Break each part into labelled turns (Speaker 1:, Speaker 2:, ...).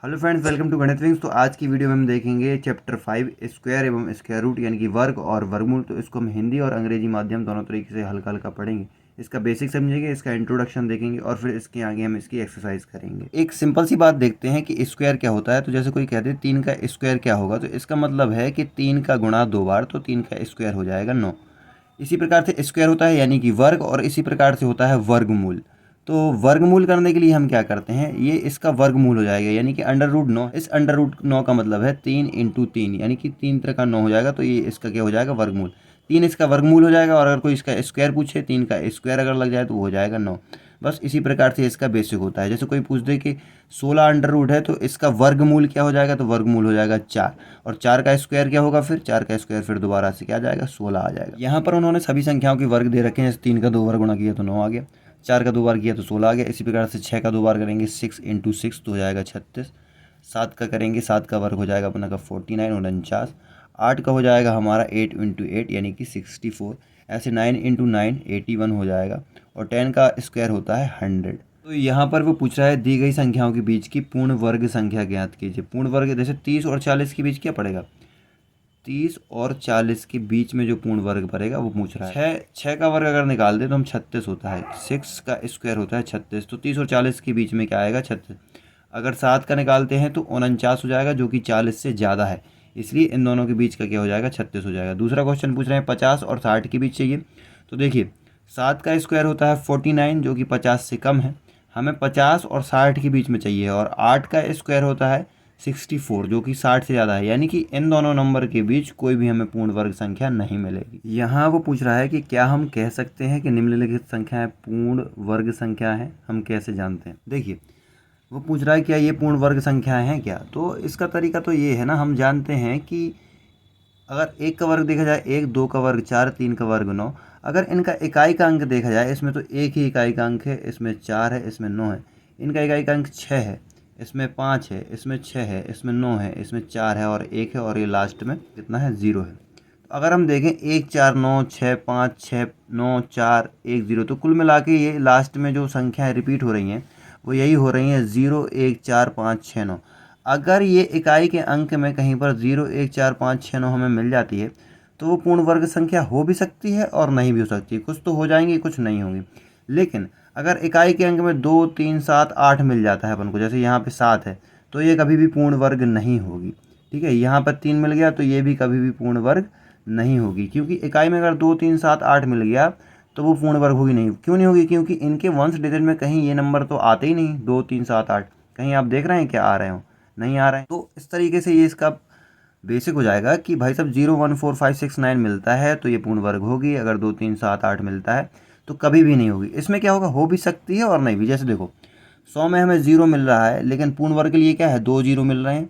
Speaker 1: Hello friends, welcome to गणित wings. तो आज की वीडियो में हम देखेंगे चैप्टर 5 स्क्वायर एवं स्क्वायर रूट यानी कि वर्ग और वर्गमूल। तो इसको हम हिंदी और अंग्रेजी माध्यम दोनों तरीके से हल्का हल्का पढ़ेंगे। इसका बेसिक समझेंगे, इसका इंट्रोडक्शन देखेंगे और फिर इसके आगे हम इसकी एक्सरसाइज करेंगे। एक सिंपल सी बात देखते हैं कि स्क्वायर क्या होता है। तो जैसे कोई कहते हैं 3 का स्क्वायर क्या होगा, तो इसका मतलब है कि 3 का गुणा 2 बार, तो 3 का स्क्वायर हो जाएगा 9। इसी प्रकार से स्क्वायर होता है यानी कि वर्ग, और इसी प्रकार से होता है वर्गमूल। तो वर्गमूल करने के लिए हम क्या करते हैं, ये इसका वर्गमूल हो जाएगा यानी कि √9। इस √9 का मतलब है 3 × 3 यानी कि 3 तरह का 9 हो जाएगा। तो ये इसका क्या हो जाएगा, वर्गमूल। 3 इसका वर्गमूल हो जाएगा, और अगर कोई इसका स्क्वायर पूछे, 3 का स्क्वायर अगर लग जाए तो वो हो जाएगा 9। बस इसी प्रकार से इसका बेसिक होता है। जैसे कोई पूछ दे कि 16 है तो इसका वर्गमूल क्या हो जाएगा, तो वर्गमूल हो जाएगा 4। और 4 का स्क्वायर क्या होगा, फिर 4 का स्क्वायर फिर दोबारा से क्या आ जाएगा, 16 आ जाएगा। यहाँ पर उन्होंने सभी संख्याओं के वर्ग दे रखे हैं। जैसे 3 का 2 बार गुणा किया तो 9 आ गया, 4 का 2 बार किया तो 16 आ गया। इसी प्रकार से 6 का 2 बार करेंगे 6 × 6 तो हो जाएगा 36। 7 का करेंगे, 7 का वर्ग हो जाएगा अपना का 49 49। 8 का हो जाएगा हमारा 8 × 8 यानी कि 64। ऐसे 9 × 9 81 हो जाएगा। और 10 का स्क्वायर होता है 100। तो यहाँ पर वो पूछ रहा है दी गई संख्याओं के बीच की पूर्ण वर्ग संख्या ज्ञात कीजिए। पूर्ण वर्ग जैसे 30 और 40 के बीच क्या पड़ेगा, 30 और 40 के बीच में जो पूर्ण वर्ग पड़ेगा वो पूछ रहा है। 6 का वर्ग अगर निकाल दे तो हम 36 होता है। 6 का स्क्वायर होता है 36। तो 30 और 40 के बीच में क्या आएगा, 36। अगर 7 का निकालते हैं तो 49 हो जाएगा, जो कि 40 से ज़्यादा है। इसलिए इन दोनों के बीच का क्या हो जाएगा, 36 हो जाएगा। दूसरा क्वेश्चन पूछ रहे हैं 50 और 60 के बीच चाहिए। तो देखिए 7 का स्क्वायर होता है 49, जो कि 50 से कम है। हमें 50 और 60 के बीच में चाहिए। और 8 का स्क्वायर होता है 64, जो कि 60 से ज़्यादा है। यानी कि इन दोनों नंबर के बीच कोई भी हमें पूर्ण वर्ग संख्या नहीं मिलेगी। यहाँ वो पूछ रहा है कि क्या हम कह सकते हैं कि निम्नलिखित संख्याएं पूर्ण वर्ग संख्या है, हम कैसे जानते हैं। देखिए वो पूछ रहा है क्या ये पूर्ण वर्ग संख्याएं हैं क्या। तो इसका तरीका तो ये है ना, हम जानते हैं कि अगर 1 का वर्ग देखा जाए 1, 2 का वर्ग 4, 3 का वर्ग 9। अगर इनका इकाई का अंक देखा जाए, इसमें तो एक ही इकाई का अंक है, इसमें 4 है, इसमें 9 है। इनका इकाई का अंक 6 है, इसमें 5 है, इसमें 6 है, इसमें 9 है, इसमें 4 है और 1 है, और ये लास्ट में कितना है, 0 है। तो अगर हम देखें 1 4 9 6 5 6 9 4 1 0, तो कुल मिला के ये लास्ट में जो संख्याएं रिपीट हो रही हैं वो यही हो रही हैं 0 1 4 5 6 9। अगर ये इकाई के अंक में कहीं पर 0 1 4 5 6 9 हमें मिल जाती है तो वो पूर्ण वर्ग संख्या हो भी सकती है और नहीं भी हो सकती है। कुछ तो हो जाएंगी, कुछ नहीं होंगी। लेकिन अगर इकाई के अंक में 2 3 7 8 मिल जाता है अपन को, जैसे यहाँ पे 7 है, तो ये कभी भी पूर्ण वर्ग नहीं होगी। ठीक है, यहाँ पर 3 मिल गया तो ये भी कभी भी पूर्ण वर्ग नहीं होगी, क्योंकि इकाई में अगर 2 3 7 8 मिल गया तो वो पूर्ण वर्ग होगी नहीं। क्यों नहीं होगी, क्योंकि इनके वंश डिजिट में कहीं ये नंबर तो आते ही नहीं, 2 3 7 8। कहीं आप देख रहे हैं क्या आ रहे हो, नहीं आ रहे हैं। तो इस तरीके से ये इसका बेसिक हो जाएगा कि भाई साहब 0 1 4 5 6 9 मिलता है तो ये पूर्ण वर्ग होगी। अगर 2 3 7 8 मिलता है तो कभी भी नहीं होगी। इसमें क्या होगा, हो भी सकती है और नहीं भी। जैसे देखो 100 में हमें 0 मिल रहा है, लेकिन पूर्ण वर्ग के लिए क्या है, 2 0 मिल रहे हैं,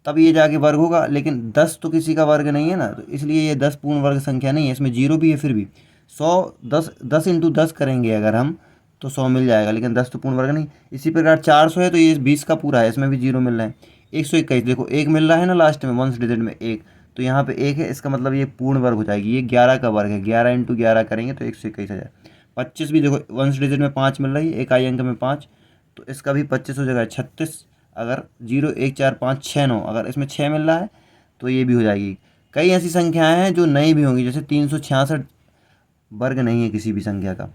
Speaker 1: तब ये जाके वर्ग होगा। लेकिन 10 तो किसी का वर्ग नहीं है ना, तो इसलिए ये 10 पूर्ण वर्ग संख्या नहीं है। इसमें 0 भी है, फिर भी 100 10 × 10 करेंगे अगर हम तो 100 मिल जाएगा, लेकिन 10 तो पूर्ण वर्ग नहीं। इसी प्रकार 400 है तो ये 20 का पूरा है, इसमें भी 0 मिल रहा है। 121 देखो 1 मिल रहा है ना लास्ट में, वंस डिजिट में 1, तो यहाँ पे 1 है, इसका मतलब ये पूर्ण वर्ग हो जाएगी। ये 11 का वर्ग है, 11 × 11 करेंगे तो 121 आ जाए। 25 भी देखो वंस डिजिट में 5 मिल रही है, इकाई अंक में 5, तो इसका भी 25 हो जाएगा 36। अगर 0 1 4 5 6 9, अगर इसमें 6 मिल रहा है तो ये भी हो जाएगी। कई ऐसी संख्याएं हैं जो नहीं भी होंगी, जैसे 366 वर्ग नहीं है किसी भी संख्या का।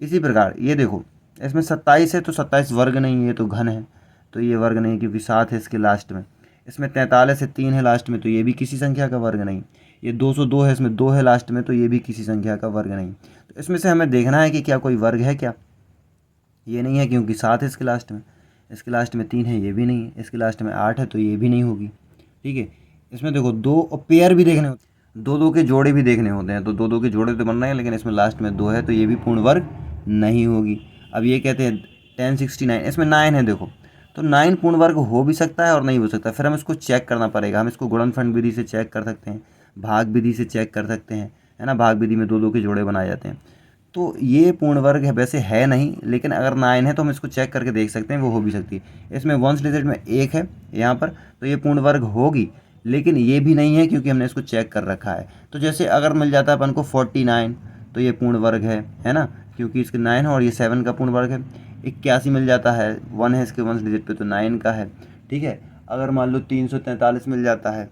Speaker 1: इसी प्रकार ये देखो इसमें 27 है तो 27 वर्ग नहीं है, ये तो घन है, तो ये वर्ग नहीं क्योंकि 7 है इसके लास्ट में। इसमें 43 है, 3 है लास्ट में, तो ये भी किसी संख्या का वर्ग नहीं। ये 202 है, इसमें 2 है लास्ट में, तो ये भी किसी संख्या का वर्ग नहीं। तो इसमें से हमें देखना है कि क्या कोई वर्ग है क्या। ये नहीं है क्योंकि 7 है इसके लास्ट में, इसके लास्ट में 3 है, ये भी नहीं है, इसके लास्ट में 8 है तो ये भी नहीं होगी। ठीक है, इसमें देखो 2 और पेयर भी देखने होते हैं, 2 2 के जोड़े भी देखने होते हैं, तो 2 2 के जोड़े तो बन रहे हैं, लेकिन इसमें लास्ट में 2 है तो ये भी पूर्ण वर्ग नहीं होगी। अब ये कहते हैं 1069, इसमें 9 है देखो, तो 9 पूर्ण वर्ग हो भी सकता है और नहीं हो सकता। फिर हम इसको चेक करना पड़ेगा। हम इसको गुणनफल विधि से चेक कर सकते हैं, भाग विधि से चेक कर सकते हैं, है ना। भाग विधि में 2 2 के जोड़े बनाए जाते हैं। तो ये पूर्ण वर्ग है, वैसे है नहीं, लेकिन अगर 9 है तो हम इसको चेक करके देख सकते हैं, वो हो भी सकती है। इसमें वंस डिजिट में 1 है यहाँ पर, तो ये पूर्ण वर्ग होगी, लेकिन ये भी नहीं है क्योंकि हमने इसको चेक कर रखा है। तो जैसे अगर मिल जाता है अपन को 49, तो ये पूर्ण वर्ग है ना, क्योंकि इसके 9 है और ये 7 का पूर्ण वर्ग है। 81 मिल जाता है, 1 है इसके वंस डिजिट पे, तो 9 का है। ठीक है। अगर मान लो 343 मिल जाता है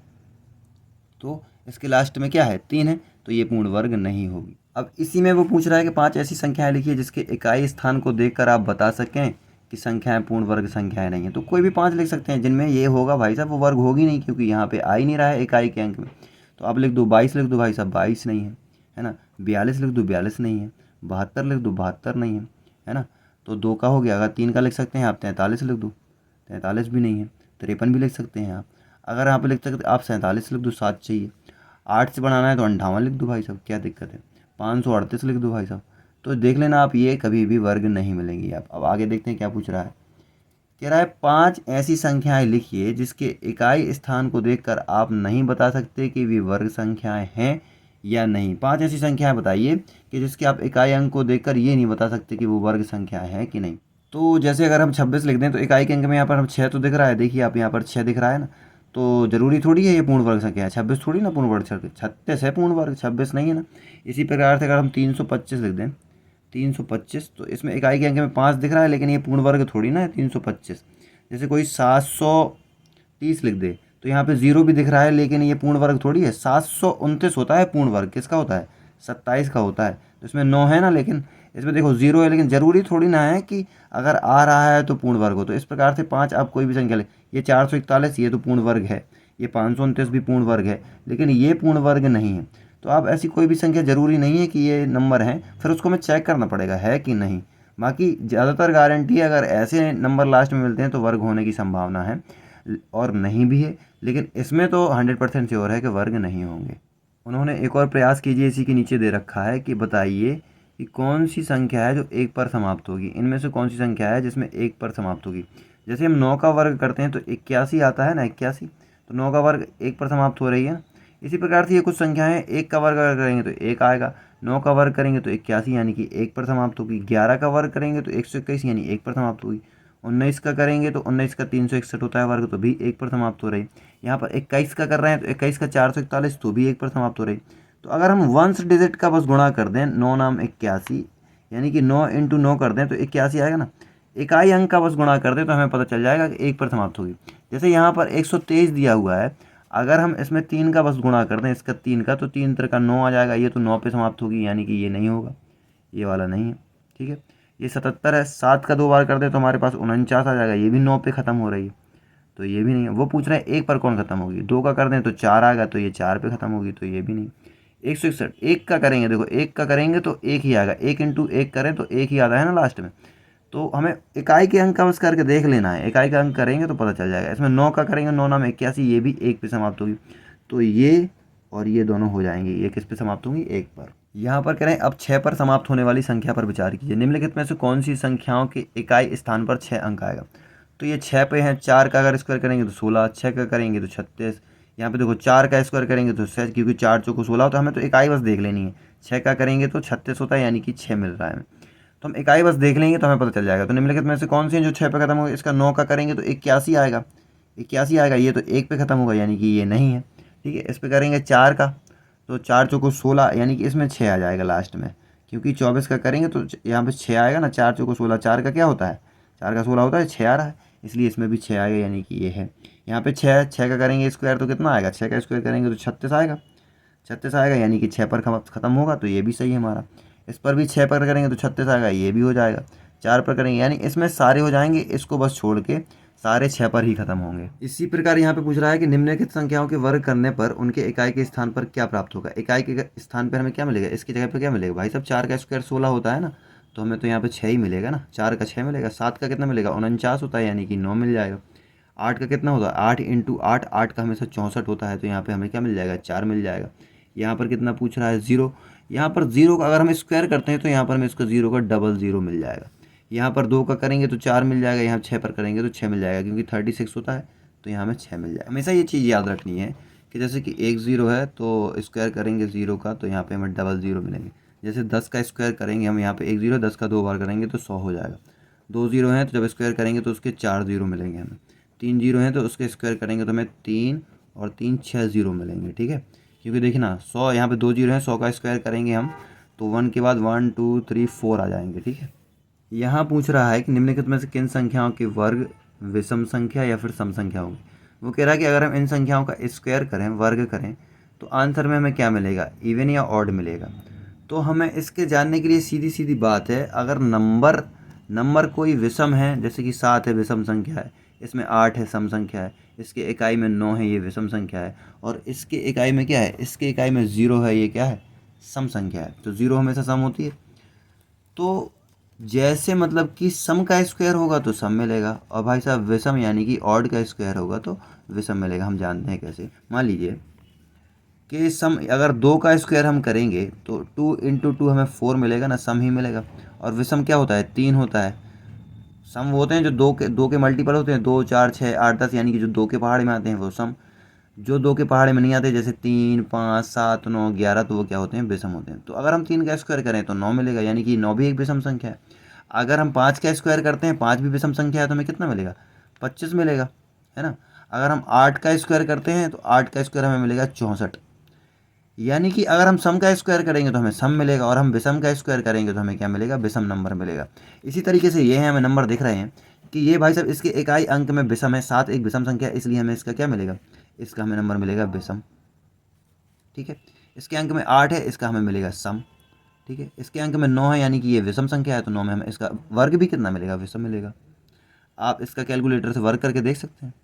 Speaker 1: तो इसके लास्ट में क्या है 3 है, तो ये पूर्ण वर्ग नहीं होगी। अब इसी में वो पूछ रहा है कि 5 ऐसी संख्याएं लिखिए जिसके इकाई स्थान को देखकर आप बता सकें कि संख्याएं पूर्ण वर्ग संख्याएं नहीं है। तो कोई भी 5 लिख सकते हैं जिनमें ये होगा भाई साहब वो वर्ग होगी नहीं, क्योंकि यहाँ पे आ ही नहीं रहा है इकाई के अंक में। तो आप लिख दो 22 लिख दो भाई साहब, 22 नहीं है ना। 42 लिख दो, 42 नहीं है। 72 लिख दो, 72 नहीं है ना। तो 2 का हो गया। अगर 3 का लिख सकते हैं आप 43 लिख दो, 43 भी नहीं है। 53 भी लिख सकते हैं आप। अगर यहाँ पे लिख सकते आप 47 लिख दो, 7 चाहिए। 8 से बनाना है तो 58 लिख दो भाई साहब, क्या दिक्कत है। 538 लिख दो भाई साहब। तो देख लेना आप, ये कभी भी वर्ग नहीं मिलेंगी आप। अब आगे देखते हैं क्या पूछ रहा है। कह रहा है 5 ऐसी संख्याएं लिखिए जिसके इकाई स्थान को देखकर आप नहीं बता सकते कि वे वर्ग संख्याएं हैं या नहीं। 5 ऐसी संख्याएं बताइए कि जिसके आप इकाई अंक को देखकर ये नहीं बता सकते कि वो वर्ग संख्या है कि नहीं। तो जैसे अगर हम 26 लिख दें तो इकाई के अंक में यहाँ पर हम 6 तो दिख रहा है, देखिए आप यहाँ पर 6 दिख रहा है ना। तो ज़रूरी थोड़ी है ये पूर्ण वर्ग संख्या है, 26 थोड़ी ना पूर्ण वर्ग संख्या, 36 है पूर्ण वर्ग, 26 नहीं है ना। इसी प्रकार से अगर हम 325 लिख दें, 325, तो इसमें इकाई के अंक में 5 दिख रहा है, लेकिन ये पूर्ण वर्ग थोड़ी ना है 325। जैसे कोई 730 लिख दे तो यहाँ पे 0 भी दिख रहा है, लेकिन ये पूर्ण वर्ग थोड़ी है। 729 होता है पूर्ण वर्ग, किसका होता है 27 का होता है। तो इसमें 9 है ना, लेकिन इसमें देखो 0 है, लेकिन ज़रूरी थोड़ी ना है कि अगर आ रहा है तो पूर्ण वर्ग हो। तो इस प्रकार से 5 आप कोई भी संख्या ले, ये 441 ये तो पूर्ण वर्ग है, ये 529 भी पूर्ण वर्ग है, लेकिन ये पूर्ण वर्ग नहीं है। तो आप ऐसी कोई भी संख्या, ज़रूरी नहीं है कि ये नंबर है, फिर उसको हमें चेक करना पड़ेगा है कि नहीं। बाकी ज़्यादातर गारंटी है अगर ऐसे नंबर लास्ट में मिलते हैं तो वर्ग होने की संभावना है, और नहीं भी है, लेकिन इसमें तो 100% श्योर है कि वर्ग नहीं होंगे। उन्होंने एक और प्रयास कीजिए, इसी के नीचे दे रखा है कि बताइए कि कौन सी संख्या है जो 1 पर समाप्त होगी। इनमें से कौन सी संख्या है जिसमें 1 पर समाप्त होगी। जैसे हम 9 का वर्ग करते हैं तो 81 आता है ना, 81, तो 9 का वर्ग 1 पर समाप्त हो रही है। इसी प्रकार से ये कुछ संख्याएं 1 का वर्ग अगर करेंगे तो 1 आएगा, 9 का वर्ग करेंगे तो 81 यानी कि 1 पर समाप्त होगी, 11 का वर्ग करेंगे तो 121 यानी 1 पर समाप्त होगी, 19 का करेंगे तो 19 का 361 होता है वर्ग, तो भी 1 पर समाप्त हो रही। यहाँ पर 21 का कर रहे हैं तो 21 का 441, तो भी 1 पर समाप्त हो रही। तो अगर हम वंस डिजिट का बस गुणा कर दें, 9 नाम 81, यानी कि 9 इंटू 9 कर दें तो 81 आएगा ना। इकाई अंक का बस गुणा कर दें तो हमें पता चल जाएगा कि 1 पर समाप्त होगी। जैसे यहाँ पर 123 दिया हुआ है, अगर हम इसमें 3 का बस गुणा कर दें, इसका 3 का, तो 3 3 का 9 आ जाएगा, ये तो 9 पे समाप्त होगी, यानी कि ये नहीं होगा, ये वाला नहीं है। ठीक है, ये 77 है, 7 का 2 बार कर दें तो हमारे पास 49 आ जाएगा, ये भी 9 पे ख़त्म हो रही है, तो ये भी नहीं है। वो पूछ रहे हैं 1 पर कौन खत्म होगी। 2 का कर दें तो 4 आएगा, तो ये 4 पे ख़त्म होगी, तो ये भी नहीं। 161, 1 का करेंगे, देखो 1 का करेंगे तो 1 ही आएगा, 1 इंटू 1 करें तो 1 ही आता है ना लास्ट में। तो हमें इकाई के अंक का बस करके देख लेना है, इकाई का अंक करेंगे तो पता चल जाएगा। इसमें 9 का करेंगे, 9 नाम 81, ये भी 1 पे समाप्त होगी, तो ये और ये दोनों हो जाएंगे। ये किस पे समाप्त होंगी 1 पर। यहाँ पर करें अब 6 पर समाप्त होने वाली संख्या पर विचार कीजिए। निम्नलिखित में से कौन सी संख्याओं के इकाई स्थान पर 6 अंक आएगा। तो ये 6 पे हैं, 4 का अगर स्क्वायर करेंगे तो 16, 6 का करेंगे तो 36। यहाँ पे देखो 4 का स्क्वायर करेंगे तो 6, क्योंकि 4 चौको 16 होता है, हमें तो इकाई बस देख लेनी है। 6 का करेंगे तो 36 होता है, यानी कि 6 मिल रहा है हमें, तो हम इकाई बस देख लेंगे तो हमें पता चल जाएगा। तो निम्नलिखित में से कौन सी है जो 6 पे खत्म होगा। इसका 9 का करेंगे तो 81 आएगा, 81 आएगा, ये तो 1 पे खत्म होगा, यानी कि ये नहीं है। ठीक है, इस पे करेंगे 4 का, तो 4 चौको 16, यानी कि इसमें 6 आ जाएगा लास्ट में, क्योंकि 24 का करेंगे तो यहाँ पे 6 आएगा ना। 4 चौको 16, 4 का क्या होता है, 4 का 16 होता है, 6 आ रहा है, इसलिए इसमें भी 6 आएगा, यानी कि ये है। यहाँ पे 6 का करेंगे स्क्वायर तो कितना आएगा, 6 का स्क्वायर करेंगे तो 36 आएगा, 36 आएगा, यानी कि 6 पर ख़त्म होगा, तो ये भी सही है हमारा। इस पर भी 6 पर करेंगे तो 36 आएगा, ये भी हो जाएगा। 4 पर करेंगे, यानी इसमें सारे हो जाएंगे, इसको बस छोड़ के सारे 6 पर ही खत्म होंगे। इसी प्रकार यहाँ पे पूछ रहा है कि निम्नलिखित संख्याओं के वर्ग करने पर उनके इकाई के स्थान पर क्या प्राप्त होगा। इकाई के स्थान पर हमें क्या मिलेगा, इसकी जगह पर क्या मिलेगा भाई साहब। 4 का स्क्वायर 16 होता है ना, तो हमें तो यहाँ पे 6 ही मिलेगा ना। 4 का 6 मिलेगा। 7 का कितना मिलेगा, 49 होता है, यानी कि 9 मिल जाएगा। 8 का कितना होता है, 8 इंटू 8, 8 का हमेशा 64 होता है, तो यहाँ पे हमें क्या मिल जाएगा, 4 मिल जाएगा। यहाँ पर कितना पूछ रहा है, 0। यहाँ पर 0 का अगर हम स्क्वायर करते हैं तो यहाँ पर हमें इसका 0 का डबल 0 मिल जाएगा। यहाँ पर 2 का करेंगे तो 4 मिल जाएगा, यहाँ 6 पर करेंगे तो 6 मिल जाएगा, क्योंकि 36 होता है, तो यहाँ हमें 6 मिल जाएगा। हमेशा ये चीज़ याद रखनी है कि जैसे कि 1 0 है तो स्क्वायर करेंगे 0 का, तो यहाँ पे हमें डबल 0 मिलेंगे। जैसे 10 का स्क्वायर करेंगे हम, यहाँ पे 1 0, 10 का 2 बार करेंगे तो 100 हो जाएगा। 2 0 हैं तो जब स्क्वायर करेंगे तो उसके 4 0 मिलेंगे हमें। 3 0 हैं तो उसके स्क्वायर करेंगे तो हमें 3 और 3 6 0 मिलेंगे। ठीक है, क्योंकि देखिए ना 100, यहाँ पे 2 0 हैं, 100 का स्क्वायर करेंगे हम तो 1 के बाद 1 2 3 4 आ जाएंगे। ठीक है, यहाँ पूछ रहा है कि निम्नलिखित में से किन संख्याओं के वर्ग विषम संख्या या फिर सम संख्या होगी। वो कह रहा है कि अगर हम इन संख्याओं का स्क्वायर करें, वर्ग करें, तो आंसर में हमें क्या मिलेगा, इवन या ऑड मिलेगा। तो हमें इसके जानने के लिए सीधी सीधी बात है, अगर नंबर कोई विषम है, जैसे कि 7 है विषम संख्या है, इसमें 8 है सम संख्या है, इसके इकाई में 9 है ये विषम संख्या है, और इसके इकाई में क्या है, इसके इकाई में 0 है, ये क्या है, सम संख्या है। तो 0 हमेशा सम होती है। तो जैसे मतलब कि सम का स्क्वायर होगा तो सम मिलेगा, और भाई साहब विषम यानी कि ऑड का स्क्वायर होगा तो विषम मिलेगा। हम जानते हैं कैसे। मान लीजिए कि सम अगर 2 का स्क्वायर हम करेंगे तो 2 इंटू 2 हमें 4 मिलेगा ना, सम ही मिलेगा। और विषम क्या होता है, 3 होता है। सम वो होते हैं जो दो के मल्टीपल होते हैं, 2 4 6 8 10, यानी कि जो 2 के पहाड़े में आते हैं वो सम। जो 2 के पहाड़े में नहीं आते, जैसे 3 5 7 9 11, तो वो क्या होते हैं, विषम होते हैं। तो अगर हम 3 का स्क्वायर करें तो 9 मिलेगा, यानी कि 9 भी एक विषम संख्या है। अगर हम 5 का स्क्वायर करते हैं, 5 भी विषम संख्या है, तो हमें कितना मिलेगा, 25 मिलेगा, है ना। अगर हम 8 का स्क्वायर करते हैं तो 8 का स्क्वायर हमें मिलेगा 64। यानी कि अगर हम सम का स्क्वायर करेंगे तो हमें सम मिलेगा, और हम विषम का स्क्वायर करेंगे तो हमें क्या मिलेगा, विषम नंबर मिलेगा। इसी तरीके से ये है, हमें नंबर दिख रहे हैं कि ये भाई साहब इसके इकाई अंक में विषम है, 7 एक विषम संख्या है, इसलिए हमें इसका क्या मिलेगा, इसका हमें नंबर मिलेगा विषम। ठीक है। इसके अंक में 8 है, इसका हमें मिलेगा सम। ठीक है। इसके अंक में 9 है, यानी कि ये विषम संख्या है, तो 9 में हमें इसका वर्ग भी कितना मिलेगा, विषम मिलेगा। आप इसका कैलकुलेटर से वर्ग करके देख सकते हैं।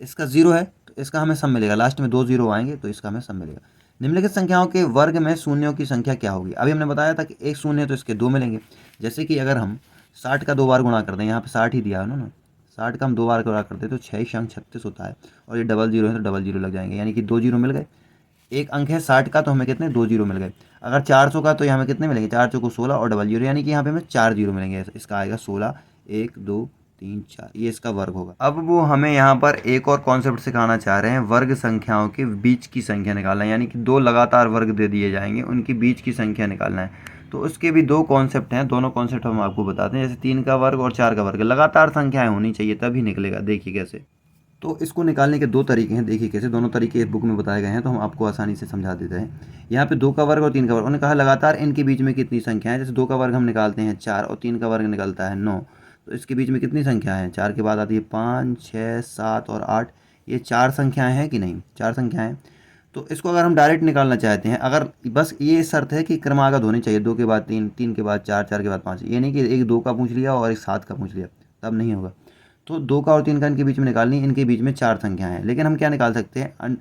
Speaker 1: इसका 0 है तो इसका हमें सम मिलेगा, लास्ट में 2 0 आएंगे तो इसका हमें सम मिलेगा। निम्नलिखित संख्याओं के वर्ग में शून्यों की संख्या क्या होगी। अभी हमने बताया था कि एक शून्य है तो इसके 2 मिलेंगे। जैसे कि अगर हम 60 का 2 बार गुणा कर दें, यहाँ पे 60 ही दिया है ना, 60 का हम 2 बार गुणा करते हैं तो 6 अंक 36 होता है, और ये डबल जीरो है तो डबल जीरो लग जाएंगे, यानी कि 2 जीरो मिल गए। एक अंक है 60 का तो हमें कितने, 2 जीरो मिल गए। अगर 400 का तो यहाँ हमें कितने मिलेंगे, 4 चौको 16 और डबल जीरो, यानी कि यहाँ पे हमें 4 जीरो मिलेंगे। इसका आएगा 16, 1 2 3 4, ये इसका वर्ग होगा। अब वो हमें यहाँ पर एक और कॉन्सेप्ट सिखाना चाह रहे हैं, वर्ग संख्याओं के बीच की संख्या निकालना है, यानी कि 2 लगातार वर्ग दे दिए जाएंगे, उनकी बीच की संख्या निकालना है। तो उसके भी 2 कॉन्सेप्ट हैं, दोनों कॉन्सेप्ट हम आपको बताते हैं। जैसे 3 का वर्ग और 4 का वर्ग, लगातार संख्याएं होनी चाहिए तभी निकलेगा। देखिए कैसे। तो इसको निकालने के 2 तरीके हैं, देखिए कैसे। दोनों तरीके इस बुक में बताए गए हैं, तो हम आपको आसानी से समझा देते हैं। यहाँ पे 2 का वर्ग और 3 का वर्ग, उन्होंने कहा लगातार इनके बीच में कितनी संख्या है। जैसे 2 का वर्ग हम निकालते हैं 4 और 3 का वर्ग निकलता है 9, तो इसके बीच में कितनी संख्या है, 4 के बाद आती है 5 6 7 और 8, ये 4 संख्याएँ हैं कि नहीं, 4 संख्याएँ। तो इसको अगर हम डायरेक्ट निकालना चाहते हैं, अगर बस ये शर्त है कि क्रमागत होनी चाहिए, 2 के बाद 3, 3 के बाद 4, 4 के बाद 5, ये नहीं कि एक 2 का पूछ लिया और एक 7 का पूछ लिया, तब नहीं होगा। तो 2 का और 3 का इनके बीच में निकालनी, इनके बीच में 4 संख्याएं हैं। लेकिन हम क्या निकाल सकते हैं,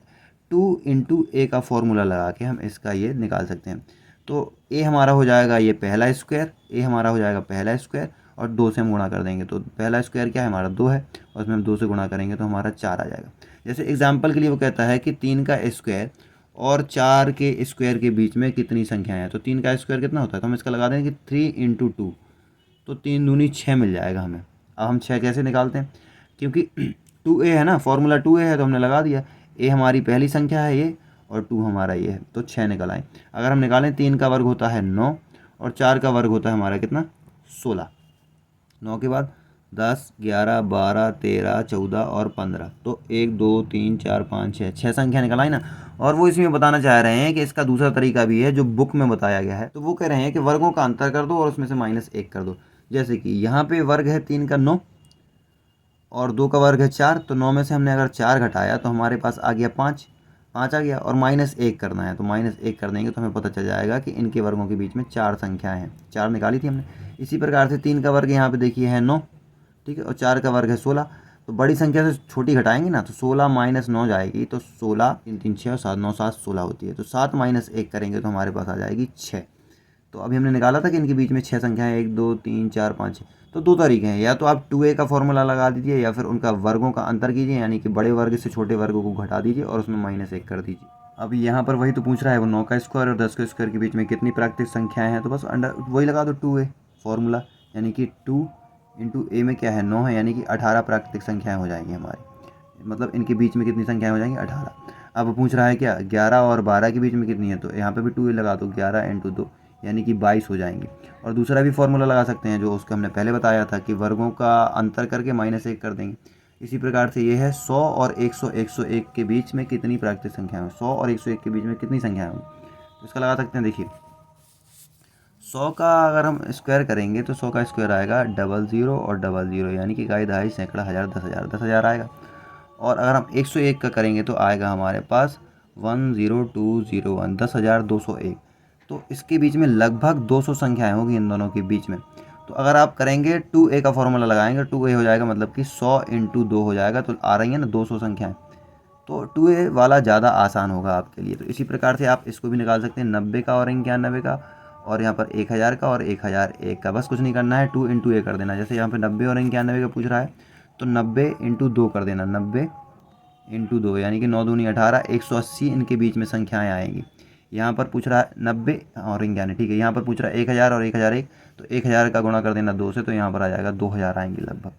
Speaker 1: 2 इंटू ए का फॉर्मूला लगा के हम इसका ये निकाल सकते हैं। तो ए हमारा हो जाएगा ये पहला स्क्वायर, ए हमारा हो जाएगा पहला स्क्वायर, और 2 से हम गुणा कर देंगे तो पहला स्क्वायर क्या है हमारा 2 है, और उसमें हम 2 से गुणा करेंगे तो हमारा 4 आ जाएगा। जैसे एग्जाम्पल के लिए वो कहता है कि 3 का स्क्वायर और 4 के स्क्वायर के बीच में कितनी संख्याएं हैं, तो 3 का स्क्वायर कितना होता है, तो हम इसका लगा देंगे कि 3 इंटू 2, तो 3 दूनी 6 मिल जाएगा हमें। अब हम 6 कैसे निकालते हैं, क्योंकि 2a है ना, फॉर्मूला 2a है तो हमने लगा दिया। a हमारी पहली संख्या है ये, और 2 हमारा ये है, तो 6 निकल आए। अगर हम निकालें 3 का वर्ग होता है 9, और 4 का वर्ग होता है हमारा कितना, 16। 9 के बाद 10 11 12 13 14 और 15, तो 1 2 3 4 5 6, 6 संख्या निकल आई ना। और वो इसमें बताना चाह रहे हैं कि इसका दूसरा तरीका भी है जो बुक में बताया गया है। तो वो कह रहे हैं कि वर्गों का अंतर कर दो और उसमें से -1 कर दो। जैसे कि यहाँ पे वर्ग है 3 का 9 और 2 का वर्ग है 4, तो 9 में से हमने अगर 4 घटाया तो हमारे पास आ गया 5, 5 आ गया, और -1 करना है तो -1 कर देंगे तो हमें पता चल जाएगा कि इनके वर्गों के बीच में 4 संख्याएं हैं। 4 निकाली थी हमने। इसी प्रकार से 3 का वर्ग यहाँ पे देखिए है 9, ठीक है, और 4 का वर्ग है 16, तो बड़ी संख्या से छोटी घटाएंगे ना, तो 16 -9 जाएगी, तो 16 3 3 6 और 7 9 7 16 होती है, तो 7 -1 करेंगे तो हमारे पास आ जाएगी 6। तो अभी हमने निकाला था कि इनके बीच में 6 संख्याएं, 1 2 3 4 5 6। तो 2 तरीके हैं, या तो आप 2a का फॉर्मूला लगा दीजिए, या फिर उनका वर्गों का अंतर कीजिए, यानी कि बड़े वर्ग से छोटे वर्ग को घटा दीजिए और उसमें -1 कर दीजिए। अभी यहाँ पर वही तो पूछ रहा है, वो 9 का स्क्वायर और 10 के स्क्वायर के बीच में कितनी प्राकृतिक संख्याएं हैं, तो बस अंडर वही लगा दो 2a फॉर्मूला, यानी कि 2 इंटू ए में क्या है 9 है, यानी कि 18 प्राकृतिक संख्याएं हो जाएंगी हमारी। मतलब इनके बीच में कितनी संख्याएं हो जाएंगी, 18। अब पूछ रहा है क्या 11 और 12 के बीच में कितनी है, तो यहाँ पे भी 2a लगा दो, 11 इंटू 2 यानी कि 22 हो जाएंगे। और दूसरा भी फॉर्मूला लगा सकते हैं जो उसका हमने पहले बताया था कि वर्गों का अंतर करके -1 कर देंगे। इसी प्रकार से ये है 100 और 100 101 के बीच में कितनी प्राकृतिक संख्या है, 100 और 101 के बीच में कितनी संख्या है, तो इसका लगा सकते हैं। देखिए 100 का अगर हम स्क्वायर करेंगे तो 100 का स्क्वायर आएगा 00 और 00, यानी कि इकाई, दहाई, सैकड़ा, हज़ार, 10,000, 10,000 आएगा। और अगर हम 101 का करेंगे तो आएगा हमारे पास 10201, 10,201। तो इसके बीच में लगभग 200 संख्याएं होगी इन दोनों के बीच में। तो अगर आप करेंगे 2a का फॉर्मूला लगाएंगे, 2a हो जाएगा मतलब कि 100 इंटू 2 हो जाएगा, तो आ रही है ना 200 संख्याएं। तो 2a वाला ज़्यादा आसान होगा आपके लिए। तो इसी प्रकार से आप इसको भी निकाल सकते हैं, 90 का और 91 का, और यहाँ पर 1000 का और 1001 का। बस कुछ नहीं करना है, 2 इंटू a कर देना। जैसे यहाँ पे 90 और 91 का पूछ रहा है तो 90 इंटू 2 कर देना, 90 इंटू 2 यानी कि 9 दूनी 18, 180 इनके बीच में संख्याएं आएंगी। यहाँ पर पूछ रहा है 90 और 91, ठीक है। यहाँ पर पूछ रहा है 1000 और 1001, तो 1000 का गुणा कर देना 2 से, तो यहाँ पर आ जाएगा 2000 आएंगे लगभग।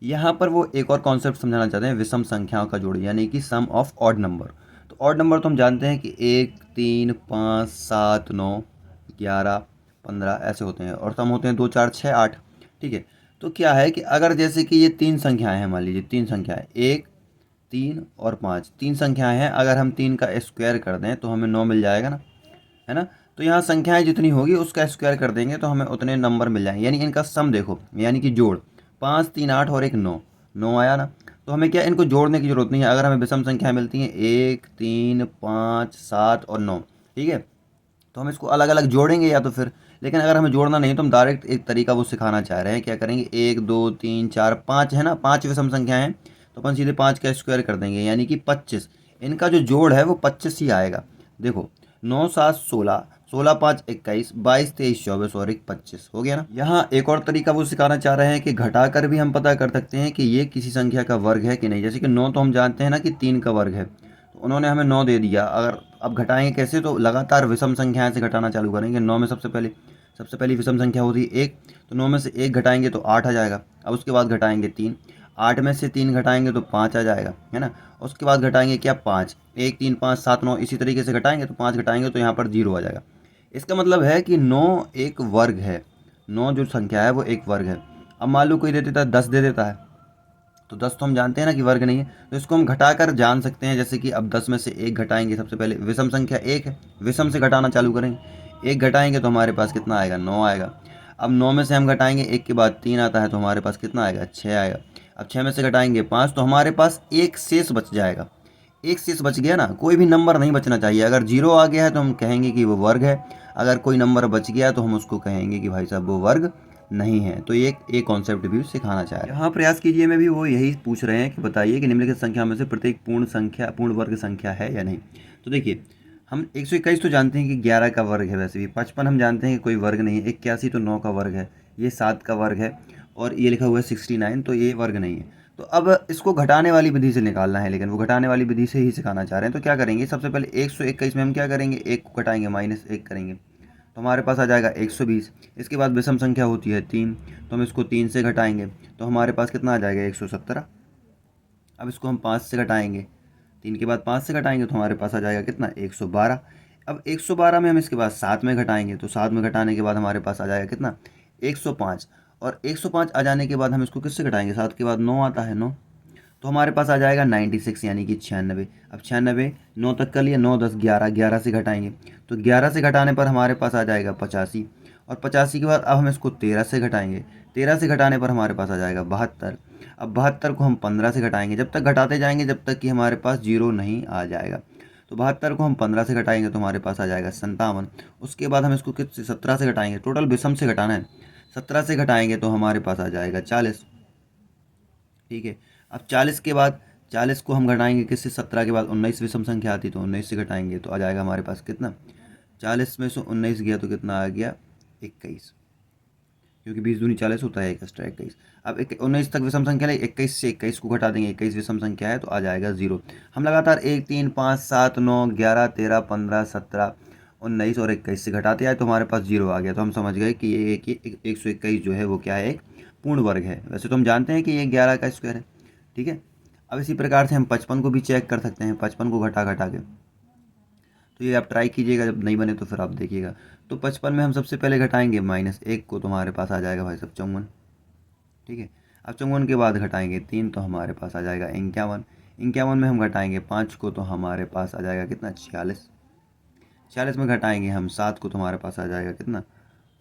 Speaker 1: यहाँ पर वो एक और कॉन्सेप्ट समझाना चाहते हैं, विषम संख्याओं का जोड़, यानी कि सम ऑफ ऑड नंबर। तो ऑड नंबर तो हम जानते हैं कि 1, 3, 5, 7, 9, 11, 15 ऐसे होते हैं, और सम होते हैं 2, 4, 6, 8, ठीक है। तो क्या है कि अगर जैसे कि ये 3 संख्याएं हैं, मान लीजिए 3 संख्याएं, 1, 3 और 5, 3 संख्याएं हैं। अगर हम 3 का स्क्वायर कर दें तो हमें 9 मिल जाएगा ना, है ना। तो यहाँ संख्याएं जितनी होगी उसका स्क्वायर कर देंगे तो हमें उतने नंबर मिल जाएंगे, यानी इनका सम देखो, यानी कि जोड़, 5, 3, 8 और 1, 9, 9 आया ना। तो हमें क्या, इनको जोड़ने की जरूरत नहीं है। अगर हमें विषम संख्याएं मिलती हैं 1, 3, 5, 7 और 9, ठीक है, तो हम इसको अलग अलग जोड़ेंगे या तो फिर, लेकिन अगर हमें जोड़ना नहीं तो हम डायरेक्ट एक तरीका वो सिखाना चाह रहे हैं। क्या करेंगे, 1, 2, 3, 4, 5 है ना, 5 विषम संख्या हैं, तो अपन सीधे 5 का स्क्वायर कर देंगे, यानी कि 25। इनका जो जोड़ है वो 25 ही आएगा। देखो, 9, 7, 16, 16, 5, 21, 22, 23, 24 और 1, 25 हो गया ना। यहाँ एक और तरीका वो सिखाना चाह रहे हैं कि घटाकर भी हम पता कर सकते हैं कि ये किसी संख्या का वर्ग है कि नहीं। जैसे कि 9 तो हम जानते हैं ना कि 3 का वर्ग है, तो उन्होंने हमें 9 दे दिया। अगर अब घटाएंगे कैसे, तो लगातार विषम संख्याएं से घटाना चालू करेंगे। 9 में सबसे पहली विषम संख्या होती है 1, तो 9 में से 1 घटाएंगे तो 8 आ जाएगा। अब उसके बाद घटाएंगे 3, 8 में से 3 घटाएंगे तो 5 आ जाएगा, है ना। उसके बाद घटाएंगे क्या, 5, 1, 3, 5, 7, 9, इसी तरीके से घटाएंगे तो 5 घटाएंगे तो यहाँ पर 0 आ जाएगा। इसका मतलब है कि 9 एक वर्ग है, 9 जो संख्या है वो एक वर्ग है। अब मान लो कोई दे देता है 10 दे देता है, तो 10 तो हम जानते हैं ना कि वर्ग नहीं है, तो इसको हम घटाकर जान सकते हैं। जैसे कि अब 10 में से 1 घटाएंगे, सबसे पहले विषम संख्या 1 है, विषम से घटाना चालू करेंगे। 1 घटाएंगे तो हमारे पास कितना आएगा, 9 आएगा। अब 9 में से हम घटाएंगे, 1 के बाद 3 आता है तो हमारे पास कितना आएगा, 6 आएगा। अब 6 में से घटाएंगे 5, तो हमारे पास एक शेष बच जाएगा। एक शेष बच गया ना, कोई भी नंबर नहीं बचना चाहिए। अगर 0 आ गया है तो हम कहेंगे कि वो वर्ग है, अगर कोई नंबर बच गया तो हम उसको कहेंगे कि भाई साहब वो वर्ग नहीं है। तो ये एक कॉन्सेप्ट भी सिखाना चाह रहे हैं। यहाँ प्रयास कीजिए में भी वो यही पूछ रहे हैं कि बताइए कि निम्नलिखित संख्या में से प्रत्येक पूर्ण वर्ग संख्या है या नहीं। तो देखिए, हम 121 तो जानते हैं कि 11 का वर्ग है, वैसे भी 55 हम जानते हैं कि कोई वर्ग नहीं है, 81 तो 9 का वर्ग है, ये 7 का वर्ग है, और ये लिखा हुआ है 69, तो ये वर्ग नहीं है। तो अब इसको घटाने वाली विधि से निकालना है, लेकिन वो घटाने वाली विधि से ही सिखाना चाह रहे हैं। तो क्या करेंगे, सबसे पहले 121 में हम क्या करेंगे, 1 को घटाएंगे, -1 करेंगे, तो हमारे पास आ जाएगा 120। इसके बाद विषम संख्या होती है 3, तो हम इसको 3 से घटाएंगे तो हमारे पास कितना आ जाएगा, 117। अब इसको हम 5 से घटाएंगे, 3 के बाद 5 से घटाएंगे तो हमारे पास आ जाएगा कितना, 112। अब 112 में हम इसके बाद 7 में घटाएंगे, तो 7 में घटाने के बाद हमारे पास आ जाएगा कितना, 105। और 105 आ जाने के बाद हम इसको किससे घटाएंगे, 7 के बाद 9 आता है, 9, तो हमारे पास आ जाएगा 96, यानी कि 96। अब 96 9 तक का लिए, 9, 10, 11, 11 से घटाएंगे, तो 11 से घटाने पर हमारे पास आ जाएगा 85। और 85 के बाद अब हम इसको 13 से घटाएंगे, 13 से घटाने पर हमारे पास आ जाएगा 72। अब 72 को हम 15 से घटाएंगे, जब तक घटाते जाएंगे जब तक कि हमारे पास 0 नहीं आ जाएगा। तो 72 को हम 15 से घटाएंगे तो हमारे पास आ जाएगा 57। उसके बाद हम इसको किस 17 से घटाएंगे, टोटल विषम से घटाना है, 17 से घटाएंगे तो हमारे पास आ जाएगा 40, ठीक है। अब 40 के बाद 40 को हम घटाएंगे किससे, 17 के बाद 19 विषम संख्या आती, तो 19 से घटाएंगे तो आ जाएगा हमारे पास कितना, 40 में से 19 गया तो कितना आ गया, 21, क्योंकि 20 दूनी 40 होता है, 1 एक्स्ट्रा 21। अब 19 तक विषम संख्या है, 21 से 21 को घटा देंगे, 21 विषम संख्या है तो आ जाएगा 0। हम लगातार 1, 3, 5, 7, 9, 11, 13, 15, 17, 19 और 21 से घटाते आए तो हमारे पास 0 आ गया। तो हम समझ गए कि ये 121 जो है वो क्या है, एक पूर्ण वर्ग है। वैसे तो हम जानते हैं कि ये 11 का स्क्वायर है, ठीक है। अब इसी प्रकार से हम 55 को भी चेक कर सकते हैं, 55 को घटा घटा के, तो ये आप ट्राई कीजिएगा, जब नहीं बने तो फिर आप देखिएगा। तो 55 में हम सबसे पहले घटाएंगे -1 को, तो हमारे पास आ जाएगा भाई साहब 54, ठीक है। अब 54 के बाद घटाएंगे 3 तो हमारे पास आ जाएगा 51। 51 में हम घटाएंगे 5 को तो हमारे पास आ जाएगा कितना, 46। 46 में घटाएंगे हम 7 को तो हमारे पास आ जाएगा कितना,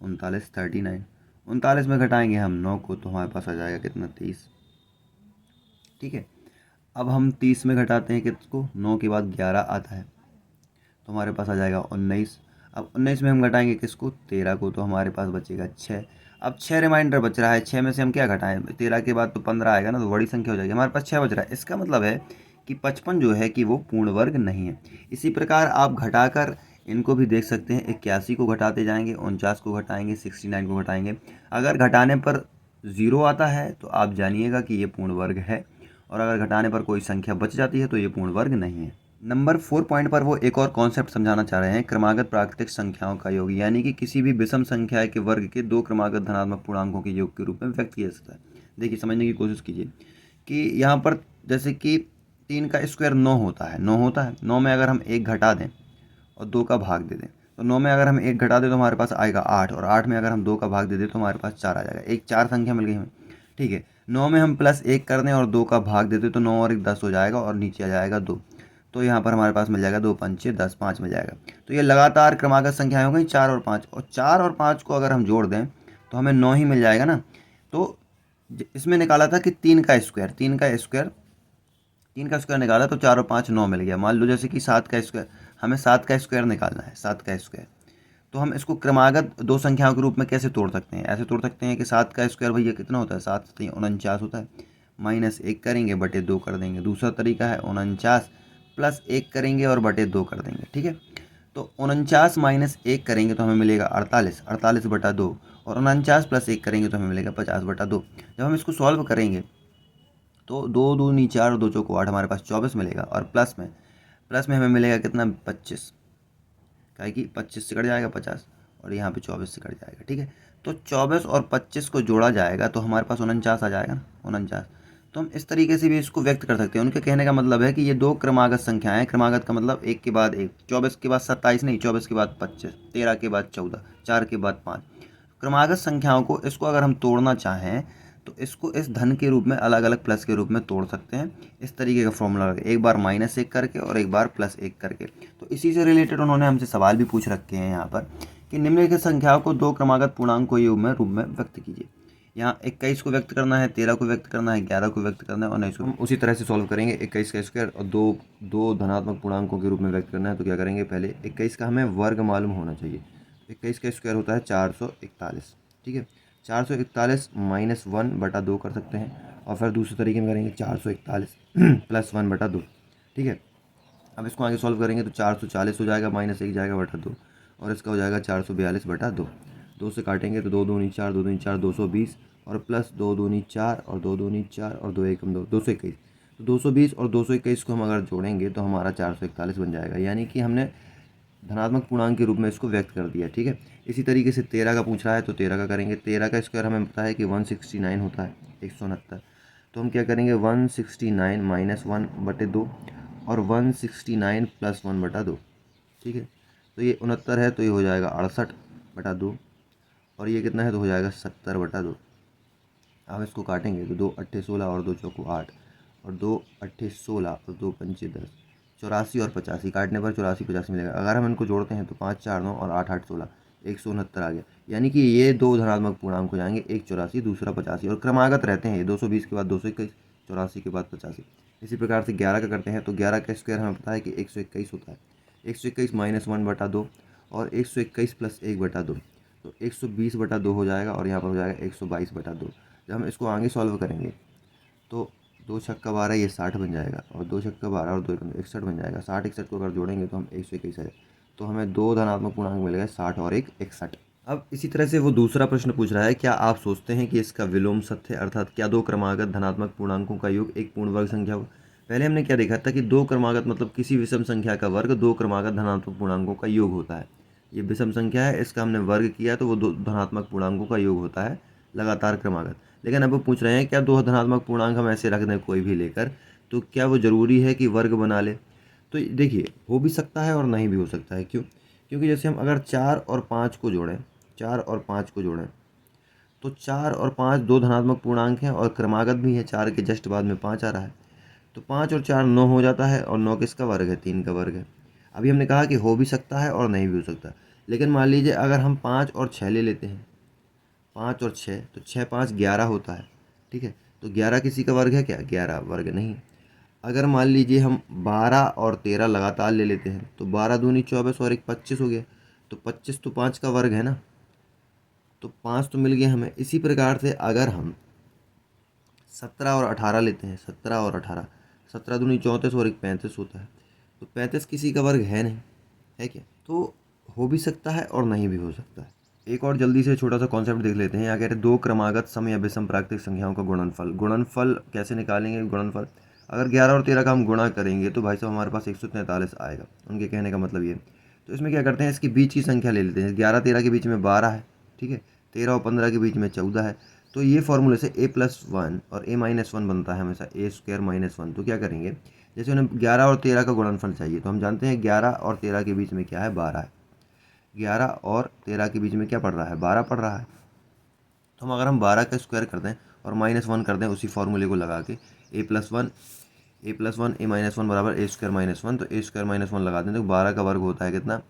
Speaker 1: 39, 39। 39 में घटाएंगे हम 9 को तो हमारे पास आ जाएगा कितना, 23। ठीक है, अब हम 30 में घटाते हैं किसको, 9 के बाद 11 आता है तो हमारे पास आ जाएगा 19। अब 19 में हम घटाएंगे किसको, 13 को, तो हमारे पास बचेगा 6। अब 6 रिमाइंडर बच रहा है, 6 में से हम क्या घटाएं, 13 के बाद तो 15 आएगा ना, तो बड़ी संख्या हो जाएगी, हमारे पास 6 बच रहा है। इसका मतलब है कि 55 जो है कि वो पूर्ण वर्ग नहीं है। इसी प्रकार आप घटाकर इनको भी देख सकते हैं, 81 को घटाते जाएंगे, 49 को घटाएंगे, 69 को घटाएंगे। अगर घटाने पर 0 आता है तो आप जानिएगा कि ये पूर्ण वर्ग है, और अगर घटाने पर कोई संख्या बच जाती है तो ये पूर्ण वर्ग नहीं है। नंबर 4 पॉइंट पर वो एक और कॉन्सेप्ट समझाना चाह रहे हैं, क्रमागत प्राकृतिक संख्याओं का योग, यानी कि किसी भी विषम संख्या के वर्ग के दो क्रमागत धनात्मक पूर्णांकों के योग के रूप में व्यक्त किया जा सकता है। देखिए, समझने की कोशिश कीजिए कि यहाँ पर जैसे कि 3 का स्क्वायर 9 होता है, 9 होता है, 9 में अगर हम 1 घटा दें और 2 का भाग दे दें, तो 9 में अगर हम 1 घटा दें तो हमारे पास आएगा 8, और 8 में अगर हम 2 का भाग दे दें तो हमारे पास 4 आ जाएगा। एक 4 संख्या मिल गई हमें। ठीक है, 9 में हम +1 कर दें और 2 का भाग दे दें तो 9 और 1 10 हो जाएगा, और नीचे आ जाएगा 2, तो यहाँ पर हमारे पास मिल जाएगा 2 5 10, 5 मिल जाएगा। तो ये लगातार क्रमागत संख्याएं हो गई 4 और 5, और 4 और 5 को अगर हम जोड़ दें तो हमें 9 ही मिल जाएगा ना। तो इसमें निकाला था कि 3 का स्क्वायर, 3 का स्क्वायर निकाला तो 4 और 5 9 मिल गया। मान लो जैसे कि 7 का स्क्वायर, हमें 7 का स्क्वायर निकालना है, 7 का स्क्वायर, तो हम इसको क्रमागत दो संख्याओं के रूप में कैसे तोड़ सकते हैं, ऐसे तोड़ सकते हैं कि 7 का स्क्वायर भैया कितना होता है, 7 से 49 होता है, -1 करेंगे बटे 2 कर देंगे। दूसरा तरीका है 49 +1 करेंगे और बटे 2 कर देंगे। ठीक है, तो 49 -1 करेंगे तो हमें मिलेगा 48, 48 बटा 2, और 49 +1 करेंगे तो हमें मिलेगा 50 बटा 2। जब हम इसको सॉल्व करेंगे तो 2 दूनी 4 और 2 चौको 8, हमारे पास 24 मिलेगा, और प्लस में हमें मिलेगा कितना, 25, क्या कि 25 से कट जाएगा 50, और यहाँ पे 24 से कट जाएगा। ठीक है, तो 24 और 25 को जोड़ा जाएगा तो हमारे पास 49 आ जाएगा ना, 49। तो हम इस तरीके से भी इसको व्यक्त कर सकते हैं। उनके कहने का मतलब है कि ये दो क्रमागत संख्याएं हैं, क्रमागत का मतलब एक के बाद एक, 24 के बाद 27 नहीं, 24 के बाद 25, 13 के बाद 14, 4 के बाद 5। क्रमागत संख्याओं को, इसको अगर हम तोड़ना चाहें तो इसको इस धन के रूप में, अलग अलग प्लस के रूप में तोड़ सकते हैं। इस तरीके का फॉर्मूला लगा, एक बार -1 करके और एक बार +1 करके। तो इसी से रिलेटेड उन्होंने हमसे सवाल भी पूछ रखे हैं यहाँ पर कि निम्नलिखित संख्याओं को दो क्रमागत पूर्णांक के रूप में व्यक्त कीजिए। यहाँ 21 को व्यक्त करना है, 13 को व्यक्त करना है, 11 को व्यक्त करना है, और 19 को। हम उसी तरह से सॉल्व करेंगे। 21 का स्क्वायर और दो धनात्मक पूर्णांकों के रूप में व्यक्त करना है, तो क्या करेंगे, पहले 21 का हमें वर्ग मालूम होना चाहिए। 21 का स्क्वायर होता है 441। ठीक है, 441 -1 बटा 2 कर सकते हैं, और फिर दूसरे तरीके में करेंगे 441 +1 बटा 2। ठीक है, अब इसको आगे सॉल्व करेंगे तो 440 हो जाएगा, -1 जाएगा बटा 2, और इसका हो जाएगा 442 बटा 2। 2 से काटेंगे तो 2 दूनी 4, 2 दूनी 4, 220, और प्लस 2 दूनी 4 और 2 दूनी 4 और 2 एकम 2, 221। तो 220 और 221 को हम अगर जोड़ेंगे तो हमारा 441 बन जाएगा, यानी कि हमने धनात्मक पूर्णांक के रूप में इसको व्यक्त कर दिया। ठीक है, इसी तरीके से 13 का पूछ रहा है तो 13 का करेंगे। 13 का स्क्वायर हमें पता है कि 169 होता है, 169। तो हम क्या करेंगे, 169 -1 बटे 2 और 169 +1 बटा 2। ठीक है, तो ये 69 है तो ये हो जाएगा 68 बटा 2, और ये कितना है तो हो जाएगा 70 बटा 2। अब इसको काटेंगे तो 2 8 16 और 2 चौको 8, और 2 8 16 और 2 पंचे 10, 84 और 85, काटने पर 84 85 मिलेगा। अगर हम इनको जोड़ते हैं तो 5 4 9 और 8 8 16, 169 आ गया। यानी कि ये दो धनात्मक पूर्णांक हो जाएंगे, एक 84, दूसरा 85, और क्रमागत रहते हैं ये, 220 के बाद 221, 84 के बाद 85। इसी प्रकार से 11 का करते हैं तो 11 का स्क्वायर हमें पता है कि 121 होता है, 121 -1 बटा 2 और 121 +1 बटा 2, तो 120 बटा 2 हो जाएगा, और यहाँ पर हो जाएगा 122 बटा 2। जब हम इसको आगे सॉल्व करेंगे तो 2 छक्का 12 ये 60 बन जाएगा, और 2 छक्का 12 और 2 61 बन जाएगा। 60 61 को अगर जोड़ेंगे तो हम 121 है, तो हमें दो धनात्मक पूर्णांक मिल गए, 60 और 1 61। अब इसी तरह से वो दूसरा प्रश्न पूछ रहा है, क्या आप सोचते हैं कि इसका विलोम सत्य है, अर्थात क्या दो क्रमागत धनात्मक पूर्णांकों का योग एक पूर्ण वर्ग संख्या हो। पहले हमने क्या देखा था कि दो क्रमागत मतलब किसी विषम संख्या का वर्ग दो क्रमागत धनात्मक पूर्णांकों का योग होता है। ये विषम संख्या है, इसका हमने वर्ग किया तो वो दो धनात्मक पूर्णांकों का योग होता है, लगातार क्रमागत। लेकिन अब वो पूछ रहे हैं क्या दो धनात्मक पूर्णांक हम ऐसे रख दें कोई भी लेकर, तो क्या वो ज़रूरी है कि वर्ग बना ले। तो देखिए, हो भी सकता है और नहीं भी हो सकता है। क्यों? क्योंकि जैसे हम अगर 4 और 5 को जोड़ें, 4 और 5 को जोड़ें तो 4 और 5 दो धनात्मक पूर्णांक हैं और क्रमागत भी है, 4 के जस्ट बाद में 5 आ रहा है, तो 5 और 4 9 हो जाता है, और 9 किसका वर्ग है, 3 का वर्ग है। अभी हमने कहा कि हो भी सकता है और नहीं भी हो सकता। लेकिन मान लीजिए अगर हम 5 और 6 ले लेते हैं, 5 और 6, तो 6 5 11 होता है, ठीक है। तो 11 किसी का वर्ग है क्या? 11 वर्ग नहीं। अगर मान लीजिए हम 12 और 13 लगातार ले लेते हैं, तो 12 दूनी 24 और एक 25 हो गया। तो 25 तो 5 का वर्ग है ना, तो 5 तो मिल गया हमें। इसी प्रकार से अगर हम 17 और 18 लेते हैं, 17 और 18, 17 दूनी 34 और एक 35 होता है। तो 35 किसी का वर्ग है नहीं, है क्या? तो हो भी सकता है और नहीं भी हो सकता है। एक और जल्दी से छोटा सा कॉन्सेप्ट देख लेते हैं। यहाँ कह रहे हैं दो क्रमागत सम या विषम प्राकृतिक संख्याओं का गुणनफल। गुणनफल कैसे निकालेंगे? गुणनफल अगर 11 और 13 का हम गुणा करेंगे तो भाई साहब हमारे पास 143 आएगा। उनके कहने का मतलब ये। तो इसमें क्या करते हैं, इसके बीच की संख्या ले लेते हैं। 11 13 के बीच में 12 है, ठीक है। 13 और 15 के बीच में 14 है। तो ये फॉर्मूले से a+1 और a-1 बनता है हमेशा a² - 1। तो क्या करेंगे, जैसे उन्हें 11 और 13 का गुणनफल चाहिए, तो हम जानते हैं 11 और 13 के बीच में क्या है? 12 है। 11 और 13 के बीच में क्या पड़ रहा है? 12 पड़ रहा है। तो हम अगर हम 12 का स्क्वायर कर दें और -1 कर दें उसी फॉर्मूले को लगा के, a+1 a-1 बराबर a² - 1, तो a² - 1 लगा दें तो 12 का वर्ग होता है कितना?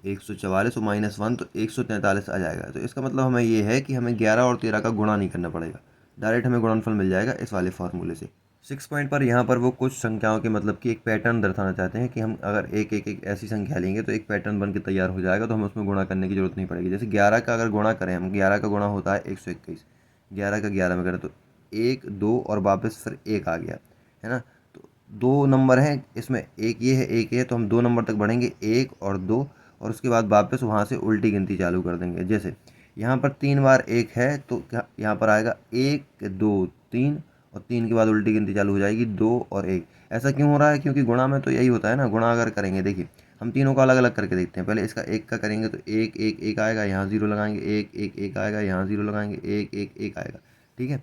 Speaker 1: 144 और -1 तो 143 आ जाएगा। तो इसका मतलब हमें ये है कि हमें 11 और 13 का गुणा नहीं करना पड़ेगा, डायरेक्ट हमें गुणनफल मिल जाएगा इस वाले फॉर्मूले से। 6 पॉइंट पर यहाँ पर वो कुछ संख्याओं के मतलब कि एक पैटर्न दर्शाना चाहते हैं कि हम अगर एक ऐसी संख्या लेंगे तो एक पैटर्न बन के तैयार हो जाएगा, तो हमें उसमें गुणा करने की जरूरत नहीं पड़ेगी। जैसे 11 का अगर गुणा करें हम, 11 का गुणा होता है 121, 11 का 11 में करें तो 1 2 और वापस फिर 1 आ गया, है ना। तो दो नंबर हैं इसमें, एक ये है एक ये है, तो हम 2 नंबर तक बढ़ेंगे, 1 और 2, और उसके बाद वापस वहाँ से उल्टी गिनती चालू कर देंगे। जैसे यहाँ पर 3 बार 1 है तो क्या यहाँ पर आएगा 1 2 3, और 3 के बाद उल्टी गिनती चालू हो जाएगी 2 और 1। ऐसा क्यों हो रहा है? क्योंकि गुणा में तो यही होता है ना। गुणा अगर करेंगे, देखिए हम तीनों का अलग अलग करके देखते हैं। पहले इसका 1 का करेंगे तो 1 1 1 आएगा, यहाँ 0 लगाएंगे, 1 1 1 आएगा, यहाँ 0 लगाएंगे, 1 1 1 आएगा, ठीक है।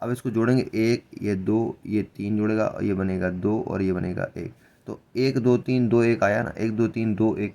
Speaker 1: अब इसको जोड़ेंगे, 1 ये 2 ये 3 जुड़ेगा और ये बनेगा 2 और ये बनेगा 1। तो 1 2 3 2 1 आया ना, 1 2 3 2 1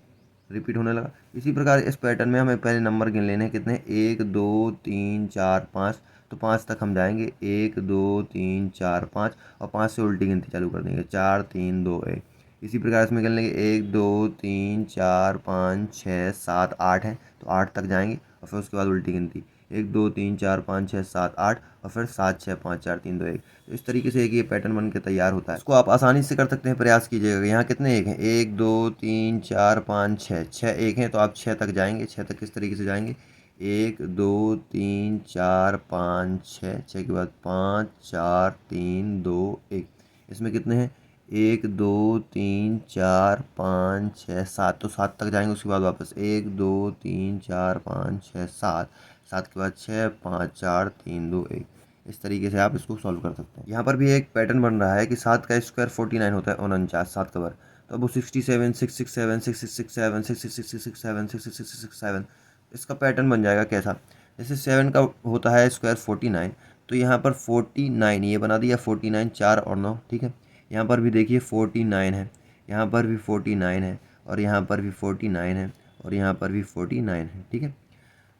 Speaker 1: रिपीट होने लगा। इसी प्रकार इस पैटर्न में हमें पहले नंबर गिन लेने हैं कितने, 1 2 3 4 5। तो 5 तक हम जाएंगे, 1 2 3 4 5, और 5 से उल्टी गिनती चालू कर देंगे, 4 3 2 1। इसी प्रकार इसमें गिन लेंगे 1 2 3 4 5 6 7 8 है, तो 8 तक जाएंगे और फिर उसके बाद उल्टी गिनती, 1 2 3 4 5 6 7 8, और फिर 7 6 5 4 3 2 1। तो इस तरीके से एक ये पैटर्न बन के तैयार होता है। इसको आप आसानी से कर सकते हैं, प्रयास कीजिएगा। यहाँ कितने एक हैं, 1 2 3 4 5 6, 6 एक हैं, तो आप 6 तक जाएंगे। 6 तक किस तरीके से जाएंगे, 1 2 3 4 5 6, 6 के बाद 5 4 3 2 1। इसमें कितने हैं, 1 2 3 4 5 6 7, तो 7 तक जाएंगे। उसके बाद वापस 1 2 3 4 5 6 7, 7 के बाद 6 5 4 3 2 1। इस तरीके से आप इसको सॉल्व कर सकते हैं। यहाँ पर भी एक पैटर्न बन रहा है कि 7 का स्क्वायर 49 होता है, 49, 7 का वर्ग। तो अब वो 67 667 667 667 667, इसका पैटर्न बन जाएगा कैसा, जैसे 7 का होता है स्क्वायर 49, तो यहाँ पर 49 ये बना दिया, 49 4 और 9, ठीक है। यहाँ पर भी देखिए 49 है, यहाँ पर भी 49 है, और यहाँ पर भी 49 है, और यहाँ पर भी 49 है, ठीक है।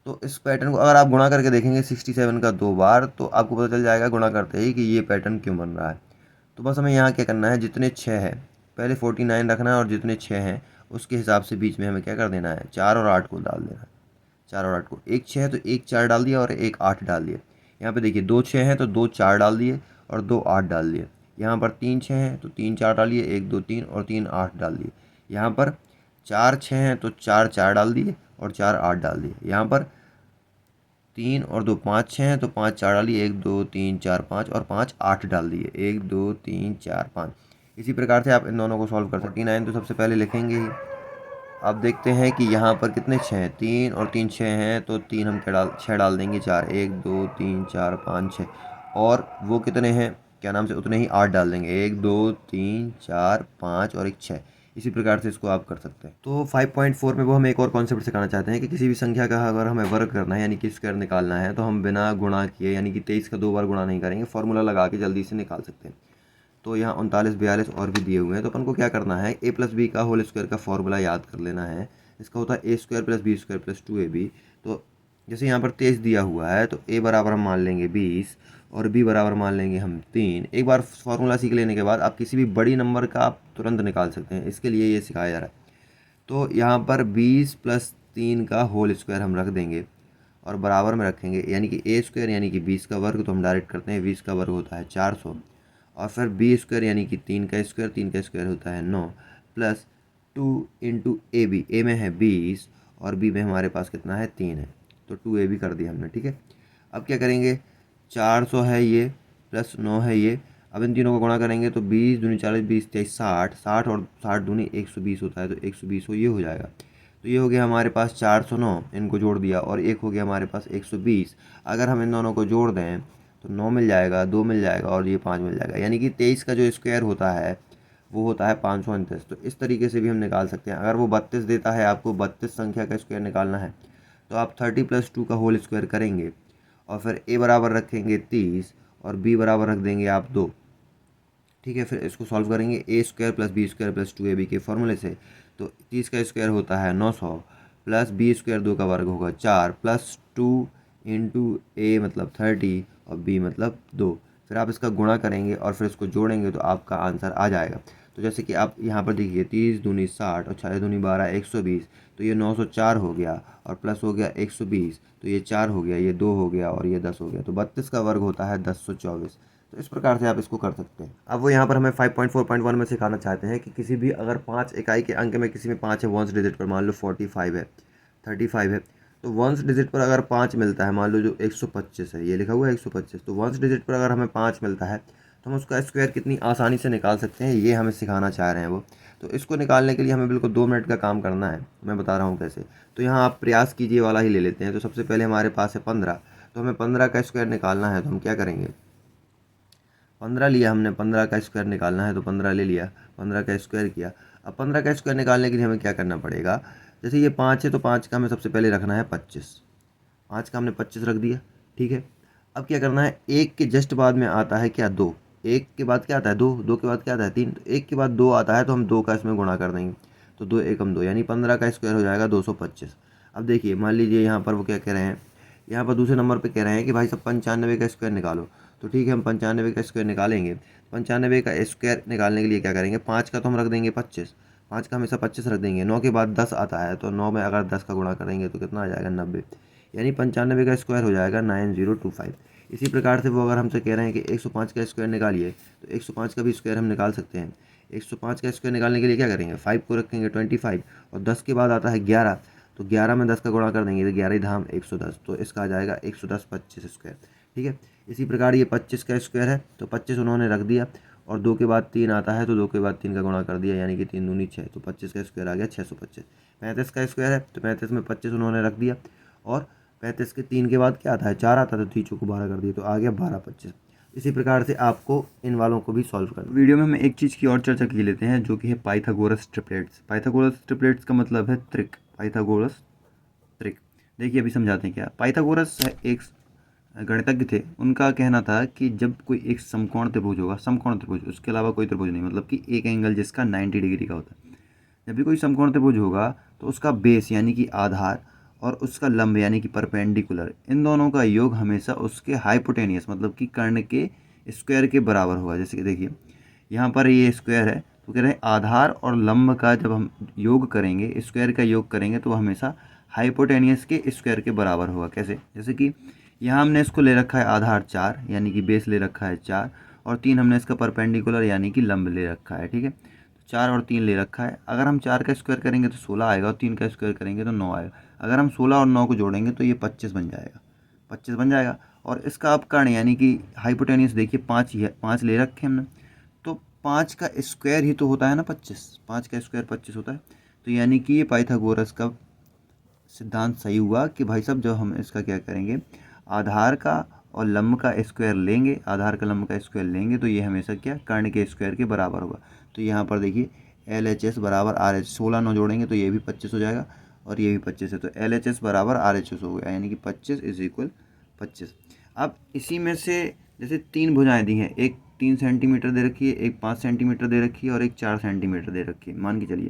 Speaker 1: तो इस पैटर्न को अगर आप गुणा करके देखेंगे 67 का 2 बार, तो आपको पता चल जाएगा गुणा करते ही कि ये पैटर्न क्यों बन रहा है। तो बस हमें यहाँ क्या करना है, जितने 6 है पहले 49 रखना है, और जितने 6 हैं उसके हिसाब से बीच में हमें क्या कर देना है, 4 और 8 को डाल देना है। 4 और 8 को, एक 6 है तो एक 4 डाल दिया और एक 8 डाल दिया। यहाँ पे देखिए 2 6 हैं तो 2 4 डाल दिए और 2 8 डाल दिए। यहाँ पर 3 6 हैं तो 3 4 डालिए, 1 2 3 और 3 8 डाल दिए। यहाँ पर 4 6 हैं तो 4 4 डाल दिए और 4 8 डाल दिए। यहाँ पर 3 और 2 5 6 हैं तो 5 4 डालिए, 1 2 3 4 5 और 5 8 डाल दिए, 1 2 3 4 5। इसी प्रकार से आप इन दोनों को सॉल्व कर सकते हैं। 49 तो सबसे पहले लिखेंगे ही। अब देखते हैं कि यहाँ पर कितने 6 हैं, 3 और 3 6 हैं, तो 3 हम क्या डाल 6 डाल देंगे, 4 1 2 3 4 5 6, और वो कितने हैं क्या नाम से, उतने ही 8 डाल देंगे, 1 2 3 4 5 और एक 6। इसी प्रकार से इसको आप कर सकते हैं। तो 5.4 में वो हम एक और कॉन्सेप्ट सिखाना चाहते हैं कि किसी भी संख्या का अगर हमें वर्ग करना है यानी कि स्क्वायर निकालना है, तो हम बिना गुणा किए यानी कि 23 का 2 बार गुणा नहीं करेंगे, फॉर्मूला लगा के जल्दी से निकाल सकते हैं। तो यहाँ 39 42 और भी दिए हुए हैं, तो अपन को क्या करना है, a+b का होल स्क्वायर का फॉर्मूला याद कर लेना है। इसका होता है a² + b² + 2ab। तो जैसे यहाँ पर 23 दिया हुआ है तो a बराबर हम मान लेंगे 20 और b बराबर मान लेंगे हम 3। एक बार फार्मूला सीख लेने के बाद आप किसी भी बड़ी नंबर का आप तुरंत निकाल सकते हैं, इसके लिए ये सिखाया जा रहा है। तो यहाँ पर 20 + 3 का होल स्क्वायर हम रख देंगे और बराबर में रखेंगे, यानी कि ए स्क्वायर यानी कि 20 का वर्ग, तो हम डायरेक्ट करते हैं 20 का वर्ग होता है 400, और फिर बी स्क्वायर यानी कि 3 का स्क्वायर, 3 का स्क्वायर होता है 9, प्लस 2 इंटू ए बी, ए में है 20 और बी में हमारे पास कितना है 3 है, तो 2ab कर दिया हमने। ठीक है, अब क्या करेंगे, 400 है ये प्लस 9 है ये, अब इन तीनों को गुणा करेंगे तो 20 दूनी 40, 20 23 60, 60 और 60 दूनी 120 होता है, तो 120 ये हो जाएगा। तो ये हो गया हमारे पास 409, इनको जोड़ दिया, और एक हो गया हमारे पास 120। अगर हम इन दोनों को जोड़ दें तो 9 मिल जाएगा, 2 मिल जाएगा और ये 5 मिल जाएगा, यानी कि 23 का जो स्क्वायर होता है वो होता है 529। तो इस तरीके से भी हम निकाल सकते हैं। अगर वो 32 देता है, आपको 32 संख्या का स्क्वायर निकालना है, तो आप 30 + 2 का होल स्क्वायर करेंगे और फिर ए बराबर रखेंगे 30 और बी बराबर रख देंगे आप 2। ठीक है, फिर इसको सॉल्व करेंगे A square plus B square plus 2ab के फॉर्मूले से। तो 30 का स्क्वायर होता है 900 प्लस बी स्क्वायर 2 का वर्ग होगा 4 प्लस 2 इंटू ए मतलब 30 और बी मतलब 2। फिर आप इसका गुणा करेंगे और फिर इसको जोड़ेंगे तो आपका आंसर आ जाएगा। तो जैसे कि आप यहाँ पर देखिए 30 दूनी 60 और 6 दूनी 12 120, तो ये 904 हो गया और प्लस हो गया 120, तो ये 4 हो गया, ये 2 हो गया और ये 10 हो गया, तो 32 का वर्ग होता है 1024। तो इस प्रकार से आप इसको कर सकते हैं। अब वो यहाँ पर हमें 5.4.1 में सिखाना चाहते हैं कि किसी भी अगर 5 इकाई के अंक में किसी में 5 है वंस डिजिट पर, मान लो 45 है, 35 है, तो वंस डिजिट पर अगर 5 मिलता है, मान लो जो 125 है, ये लिखा हुआ है 125, तो वंस डिजिट पर अगर हमें 5 मिलता है तो हम उसका स्क्वायर कितनी आसानी से निकाल सकते हैं, ये हमें सिखाना चाह रहे हैं वो। तो इसको निकालने के लिए हमें बिल्कुल 2 मिनट का काम करना है, मैं बता रहा हूँ कैसे। तो यहाँ आप प्रयास कीजिए वाला ही ले लेते हैं। तो सबसे पहले हमारे पास है 15, तो हमें 15 का स्क्वायर निकालना है, तो हम क्या करेंगे, 15 लिया हमने, 15 का स्क्वायर निकालना है तो 15 ले लिया, 15 का स्क्वायर किया। अब 15 का स्क्वायर निकालने के लिए हमें क्या करना पड़ेगा, जैसे ये 5 है तो 5 का हमें सबसे पहले रखना है 25, 5 का हमने 25 रख दिया। ठीक है, अब क्या करना है, एक के जस्ट बाद में आता है क्या, 2, एक के बाद क्या आता है 2, 2 के बाद क्या आता है 3, तो एक के बाद 2 आता है तो हम 2 का इसमें गुणा कर देंगे, तो 2 एकम 2, यानी 15 का स्क्वायर हो जाएगा 225। अब देखिए मान लीजिए यहाँ पर वो क्या कह रहे हैं, यहाँ पर दूसरे नंबर पे कह रहे हैं कि भाई सब 95 का स्क्वायर निकालो। तो ठीक है, हम 95 का स्क्वायर निकालेंगे। 95 का स्क्वायर निकालने के लिए क्या करेंगे, 5 का तो हम रख देंगे 25, 5 का हमेशा 25 रख देंगे। 9 के बाद 10 आता है तो 9 में अगर 10 का गुणा करेंगे तो कितना आ जाएगा 90, यानी 95 का स्क्वायर हो जाएगा 9025। इसी प्रकार से वो अगर हमसे कह रहे हैं कि 105 का स्क्वायर निकालिए, तो 105 का भी स्क्वायर हम निकाल सकते हैं। 105 का स्क्वायर निकालने के लिए क्या करेंगे, 5 को रखेंगे 25 और 10 के बाद आता है 11, तो 11 में 10 का गुणा कर देंगे तो 11 धाम 110, तो इसका आ जाएगा 110 25 स्क्वायर। ठीक है, इसी प्रकार ये 25 का स्क्वायर है तो 25 उन्होंने रख दिया, और 2 के बाद 3 आता है तो 2 के बाद 3 का गुणा कर दिया, यानी कि 3 दूनी 6, तो 25 का स्क्वायर आ गया 625। 35 का स्क्वायर है तो 35 में 25 उन्होंने रख दिया, और 35 के 3 के बाद क्या आता है 4 आता है, तो 3 को 12 कर दिया, तो आ गया 1225। इसी प्रकार से आपको इन वालों को भी सॉल्व करना। वीडियो में हम एक चीज़ की और चर्चा की लेते हैं जो कि है पाइथागोरस ट्रिपलेट्स। पाइथागोरस ट्रिपलेट्स का मतलब है त्रिक, पाइथागोरस त्रिक। देखिए अभी समझाते हैं क्या। पाइथागोरस एक गणितज्ञ थे, उनका कहना था कि जब कोई एक समकोण त्रिभुज होगा, समकोण त्रिभुज, उसके अलावा कोई त्रिभुज नहीं, मतलब कि एक एंगल जिसका 90 डिग्री का होता है, जब भी कोई समकोण त्रिभुज होगा तो उसका बेस यानी कि आधार और उसका लंब यानी कि परपेंडिकुलर, इन दोनों का योग हमेशा उसके हाइपोटेनियस मतलब कि कर्ण के स्क्वायर के बराबर होगा। जैसे कि देखिए यहाँ पर ये स्क्वायर है, तो कह रहे हैं आधार और लंब का जब हम योग करेंगे, स्क्वायर का योग करेंगे, तो वह हमेशा हाइपोटेनियस के स्क्वायर के बराबर होगा। कैसे, जैसे कि यहाँ हमने इसको ले रखा है आधार 4 यानी कि बेस ले रखा है 4, और 3 हमने इसका परपेंडिकुलर यानी कि लंब ले रखा है। ठीक है, 4 और 3 ले रखा है। अगर हम 4 का स्क्वायर करेंगे तो 16 आएगा, और 3 का स्क्वायर करेंगे तो 9 आएगा। अगर हम 16 और 9 को जोड़ेंगे तो ये 25 बन जाएगा, 25 बन जाएगा। और इसका अपकर्ण यानी कि हाइपोटेनियस देखिए 5 ही है, 5 ले रखे हमने, तो 5 का स्क्वायर ही तो होता है ना 25, 5 का स्क्वायर 25 होता है। तो यानी कि ये पाइथागोरस का सिद्धांत सही हुआ कि भाई साहब जब हम इसका क्या करेंगे, आधार का और लंब का स्क्वायर लेंगे, आधार का लंब का स्क्वायर लेंगे, तो ये हमेशा क्या कर्ण के स्क्वायर के बराबर होगा। तो यहाँ पर देखिए LHS बराबर RH, 16 9 जोड़ेंगे तो ये भी 25 हो जाएगा और ये भी 25 है, तो LHS बराबर RHS हो गया, यानी कि 25 = 25। अब इसी में से जैसे 3 भुजाएं दी हैं, एक 3 सेंटीमीटर दे रखी है, एक 5 सेंटीमीटर दे रखी है और एक 4 सेंटीमीटर दे रखी है, मान के चलिए।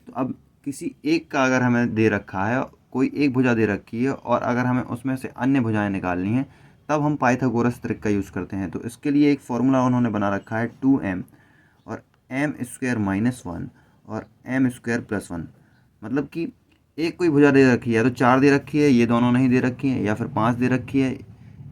Speaker 1: तो अब किसी एक का अगर हमें दे रखा है, कोई एक भुजा दे रखी है, और अगर हमें उसमें से अन्य भुजाएं निकालनी हैं, तब हम पाइथागोरस त्रिक का यूज़ करते हैं। तो इसके लिए एक फॉर्मूला उन्होंने बना रखा है 2m और m² - 1 और m² + 1, मतलब कि एक कोई भुजा दे रखी है, तो 4 दे रखी है, ये दोनों नहीं दे रखी है, या फिर 5 दे रखी है,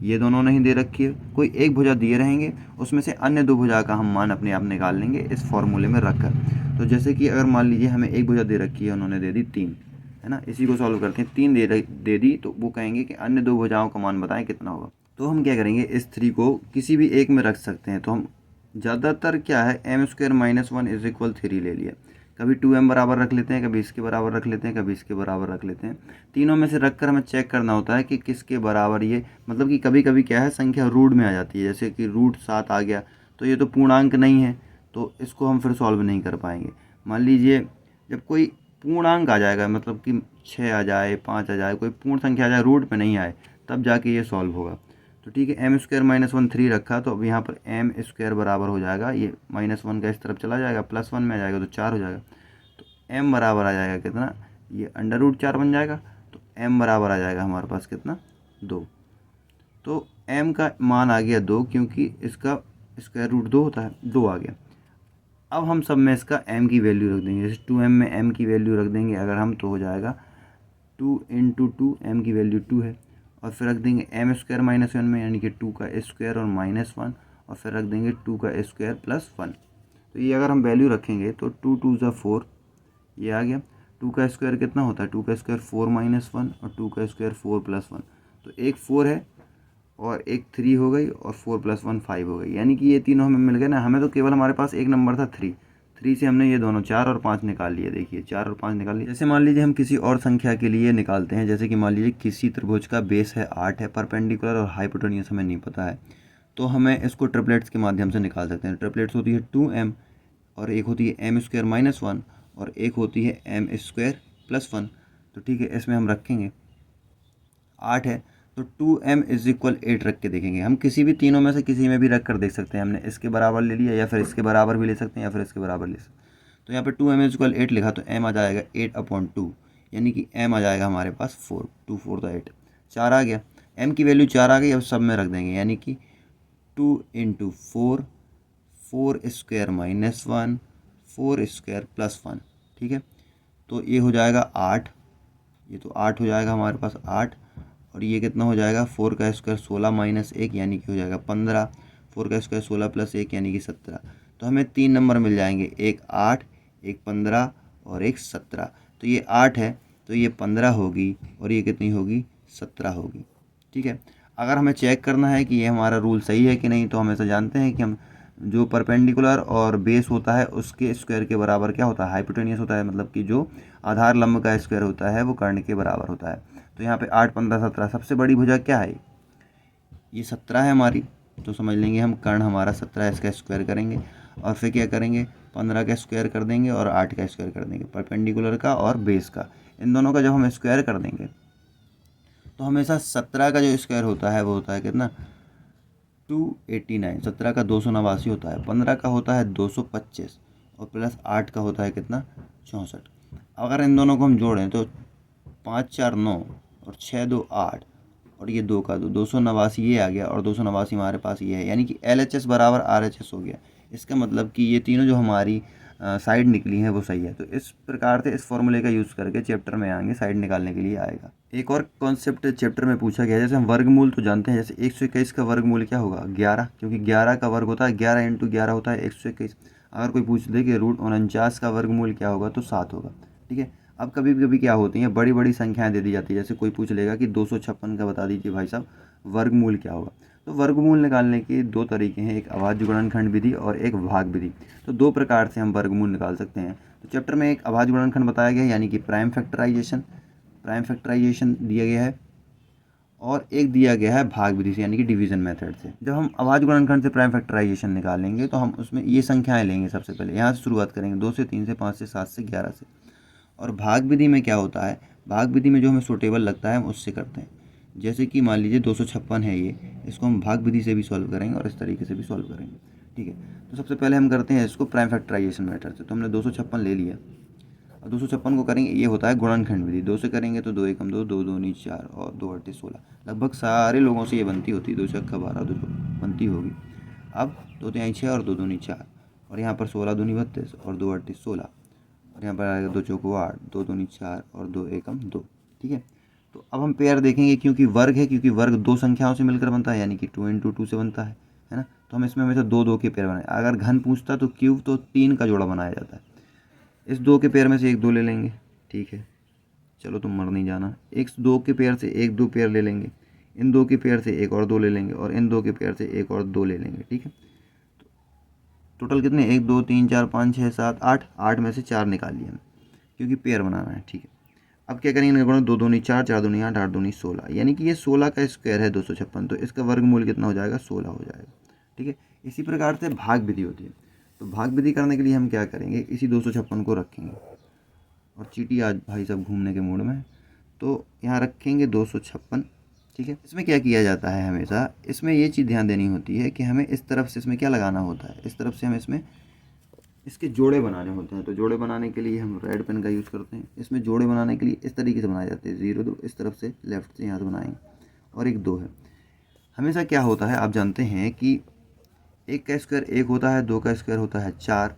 Speaker 1: ये दोनों नहीं दे रखी है, कोई एक भुजा दिए रहेंगे, उसमें से अन्य 2 भुजा का हम मान अपने आप निकाल लेंगे इस फॉर्मूले में रखकर। तो जैसे कि अगर मान लीजिए हमें एक भुजा दे रखी है, उन्होंने दे दी 3, है ना, इसी को सॉल्व करते हैं। 3 दे दी, तो वो कहेंगे कि अन्य 2 भुजाओं का मान बताएं कितना होगा। तो हम क्या करेंगे, इस 3 को किसी भी एक में रख सकते हैं। तो हम ज़्यादातर क्या है, m² - 1 = 3 ले लिया। कभी 2m बराबर रख लेते हैं, कभी इसके बराबर रख लेते हैं, कभी इसके बराबर रख लेते हैं। तीनों में से रख कर हमें चेक करना होता है कि किसके बराबर ये, मतलब कि कभी कभी क्या है, संख्या रूट में आ जाती है, जैसे कि √7 आ गया, तो ये तो पूर्णांक नहीं है, तो इसको हम फिर सॉल्व नहीं कर पाएंगे। मान लीजिए जब कोई पूर्णांक आ जाएगा, मतलब कि 6 आ जाए, 5 आ जाए, कोई पूर्ण संख्या आ जाए, रूट में नहीं आए, तब जाके ये सॉल्व होगा। तो ठीक है, m² - 1 3 रखा, तो अब यहाँ पर m² बराबर हो जाएगा, ये -1 का इस तरफ चला जाएगा, +1 में आ जाएगा तो 4 हो जाएगा। तो m बराबर आ जाएगा कितना, ये √4 बन जाएगा। तो m बराबर आ जाएगा हमारे पास कितना, 2। तो m का मान आ गया 2, क्योंकि इसका √2 होता है, 2 आ गया। अब हम सब में इसका m की वैल्यू रख देंगे, जैसे 2m में m की वैल्यू रख देंगे अगर हम, तो हो जाएगा 2 × 2, m की वैल्यू 2 है, और फिर रख देंगे m² - 1 में, यानी कि 2 का स्क्वायर और -1, और फिर रख देंगे 2 का स्क्वायर +1। तो ये अगर हम वैल्यू रखेंगे तो 2 × 2 = 4, ये आ गया। 2 का स्क्वायर कितना होता है, 2 का स्क्वायर 4 - 1, और 2 का स्क्वायर 4 + 1, तो एक 4 है और एक 3 हो गई, और 4 + 1 5 हो गई, यानी कि ये तीनों हमें मिल गए ना। हमें तो केवल हमारे पास एक नंबर था 3, 3 से हमने ये दोनों 4 और 5 निकाल लिए। देखिए 4 और 5 निकाल लिए। जैसे मान लीजिए हम किसी और संख्या के लिए निकालते हैं, जैसे कि मान लीजिए किसी त्रिभुज का बेस है 8 है, परपेंडिकुलर और हाइपोटेन्यूस हमें नहीं पता है, तो हमें इसको ट्रिपलेट्स के माध्यम से निकाल सकते हैं। ट्रिपलेट्स होती है 2m, और एक होती है m² - 1, और एक होती है m² + 1। तो ठीक है, इसमें हम रखेंगे 8 है, तो 2m = 8 रख के देखेंगे। हम किसी भी तीनों में से किसी में भी रख कर देख सकते हैं। हमने इसके बराबर ले लिया, या फिर इसके बराबर भी ले सकते हैं, या फिर इसके बराबर ले सकते हैं। तो यहाँ पे 2m = 8 लिखा, तो m आ जाएगा 8/2, यानी कि m आ जाएगा हमारे पास 4, 2 4 तो 8, 4 आ गया। m की वैल्यू 4 आ गई, अब सब में रख देंगे, यानी कि 2 × 4, 4² - 1, 4² + 1, ठीक है। तो ये हो जाएगा 8, ये तो 8 हो जाएगा हमारे पास 8, और ये कितना हो जाएगा, 4 का स्क्वायर 16 - 1, यानी कि हो जाएगा 15, 4 का स्क्वायर 16 + 1 यानी कि 17। तो हमें 3 नंबर मिल जाएंगे, एक 8, एक 15 और एक 17। तो ये 8 है, तो ये 15 होगी, और ये कितनी होगी, 17 होगी, ठीक है। अगर हमें चेक करना है कि ये हमारा रूल सही है कि नहीं, तो हम ऐसा जानते हैं कि हम जो परपेंडिकुलर और बेस होता है उसके स्क्वायर के बराबर क्या होता है, हाइपोटेनियस होता है, मतलब कि जो आधार लंब का स्क्वायर होता है वो कर्ण के बराबर होता है। तो यहाँ पे 8 15 17, सबसे बड़ी भुजा क्या है, ये 17 है हमारी, तो समझ लेंगे हम कर्ण हमारा 17 है, इसका स्क्वायर करेंगे, और फिर क्या करेंगे, 15 का स्क्वायर कर देंगे और 8 का स्क्वायर कर देंगे, परपेंडिकुलर का और बेस का। इन दोनों का जब हम स्क्वायर कर देंगे तो हमेशा 17 का जो स्क्वायर होता है वो होता है कितना, 289। 17 का 289 होता है, 15 का होता है 225, और प्लस 8 का होता है कितना, 64। अगर इन दोनों को हम जोड़ें तो 5 4 9 और 6 2 8, और ये 2 का 2, 289 ये आ गया, और 289 हमारे पास ये है, यानी कि LHS बराबर RHS हो गया। इसका मतलब कि ये तीनों जो हमारी साइड निकली है वो सही है। तो इस प्रकार से इस फॉर्मूले का यूज़ करके चैप्टर में आएंगे, साइड निकालने के लिए आएगा। एक और कॉन्सेप्ट चैप्टर में पूछा गया है, जैसे हम वर्गमूल तो जानते हैं, जैसे 121 का वर्गमूल क्या होगा, 11, क्योंकि 11 का वर्ग होता है, 11 × 11 होता है 121। अगर कोई पूछ दे कि √49 का वर्गमूल क्या होगा, तो 7 होगा, ठीक है। अब कभी कभी क्या होती हैं, बड़ी बड़ी संख्याएं दे दी जाती है, जैसे कोई पूछ लेगा कि 256 का बता दीजिए भाई साहब वर्गमूल क्या होगा। तो वर्गमूल निकालने के 2 तरीके हैं, एक अभाज्य गुणनखंड विधि और एक भाग विधि। तो 2 प्रकार से हम वर्गमूल निकाल सकते हैं। तो चैप्टर में एक अभाज्य गुणनखंड बताया गया है, यानी कि प्राइम फैक्टराइजेशन दिया गया है, और एक दिया गया है भाग विधि से, यानी कि डिवीजन मेथड से। जब हम अभाज्य गुणनखंड से प्राइम फैक्टराइजेशन निकालेंगे तो हम उसमें ये संख्याएं लेंगे, सबसे पहले यहाँ से शुरुआत करेंगे, 2 से 3 से 5 से 7 से 11 से। और भाग विधि में क्या होता है, भाग विधि में जो हमें सूटेबल लगता है हम उससे करते हैं। जैसे कि मान लीजिए 256 है ये, इसको हम भाग विधि से भी सॉल्व करेंगे और इस तरीके से भी सॉल्व करेंगे, ठीक है। तो सबसे पहले हम करते हैं इसको प्राइम फैक्टराइजेशन मेथड से। तो हमने 256 ले लिया, और 256 को करेंगे, ये होता है गुणनखंड विधि। 2 से करेंगे तो 2 एकम 2, 2 दूनी 4 और 2 8 16। लगभग सारे लोगों से ये बनती होती है, 2 छक्का 12, 2 बनती होगी। अब 2 3 6 और 2 दूनी 4, और यहाँ पर 16 दूनी 32 और 2 8 16, और यहाँ पर आएगा 2 चौको 8, 2 दूनी 4 और 2 एकम 2। ठीक है, तो अब हम पेयर देखेंगे, क्योंकि वर्ग है, क्योंकि वर्ग दो संख्याओं से मिलकर बनता है, यानी कि 2 × 2 से बनता है ना। तो हम इसमें हमेशा 2 2 के पेयर बनाए। अगर घन पूछता तो क्यूब, तो 3 का जोड़ा बनाया जाता है। इस 2 के पेयर में से 1 2 ले लेंगे। ठीक है, चलो तुम मर नहीं जाना। एक 2 के पेयर से 1 2 पेयर ले लेंगे, इन 2 के पेयर से 1 और 2 ले लेंगे, और इन 2 के पेयर से 1 और 2 ले लेंगे। ठीक है, टोटल कितने, 1 2 3 4 5 6 7 8, 8 में से 4 निकाल लिए, क्योंकि पेयर बनाना है। ठीक है, अब क्या करेंगे, 2 दूनी 4, 4 दूनी 8, 8 दूनी 16, यानी कि ये 16 का स्क्वायर है 256, तो इसका वर्गमूल कितना हो जाएगा, 16 हो जाएगा। ठीक है, इसी प्रकार से भाग विधि होती है। तो भाग विधि करने के लिए हम क्या करेंगे, इसी 256 को रखेंगे, और चीटी आज भाई सब घूमने के मूड में, तो यहाँ रखेंगे 256। ठीक है, इसमें क्या किया जाता है, हमेशा इसमें ये चीज़ ध्यान देनी होती है कि हमें इस तरफ से इसमें क्या लगाना होता है, इस तरफ से हमें इसमें इसके जोड़े बनाने होते हैं। तो जोड़े बनाने के लिए हम रेड पेन का यूज़ करते हैं। इसमें जोड़े बनाने के लिए इस तरीके से बनाए जाते हैं, 0 2, इस तरफ से लेफ्ट से यहाँ से बनाएंगे, और एक 2 है। हमेशा क्या होता है, आप जानते हैं कि 1 का स्क्वायर 1 होता है, 2 का स्क्वायर होता है 4,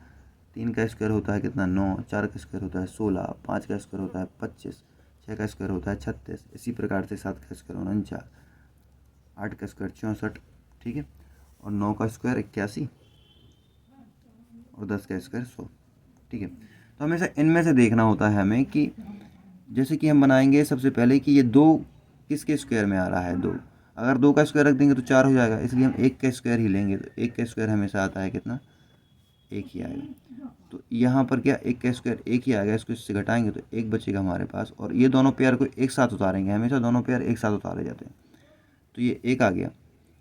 Speaker 1: 3 का स्क्वायर होता है कितना, 9, 4 का स्क्वायर होता है 16, 5 का स्क्वायर होता है 25, 6 का स्क्वायर होता है 36, इसी प्रकार से 7 का स्क्वायर 49, 8 का स्क्वायर 64। ठीक है, और 9 का स्क्वायर 81, और 10 का स्क्वायर 100। ठीक है, तो हमेशा इनमें से देखना होता है हमें कि जैसे कि हम बनाएंगे सबसे पहले कि ये 2 किसके स्क्वायर में आ रहा है, 2। अगर 2 का स्क्वायर रख देंगे तो 4 हो जाएगा, इसलिए हम 1 का स्क्वायर ही लेंगे। तो 1 का स्क्वायर हमेशा आता है कितना, 1 ही आएगा। तो यहाँ पर क्या, 1 का स्क्वायर 1 ही आएगा, इसको इससे घटाएंगे तो 1 बचेगा हमारे पास, और ये दोनों पेयर को एक साथ उतारेंगे, हमेशा दोनों पेयर एक साथ उतारे जाते हैं। तो ये 1 आ गया।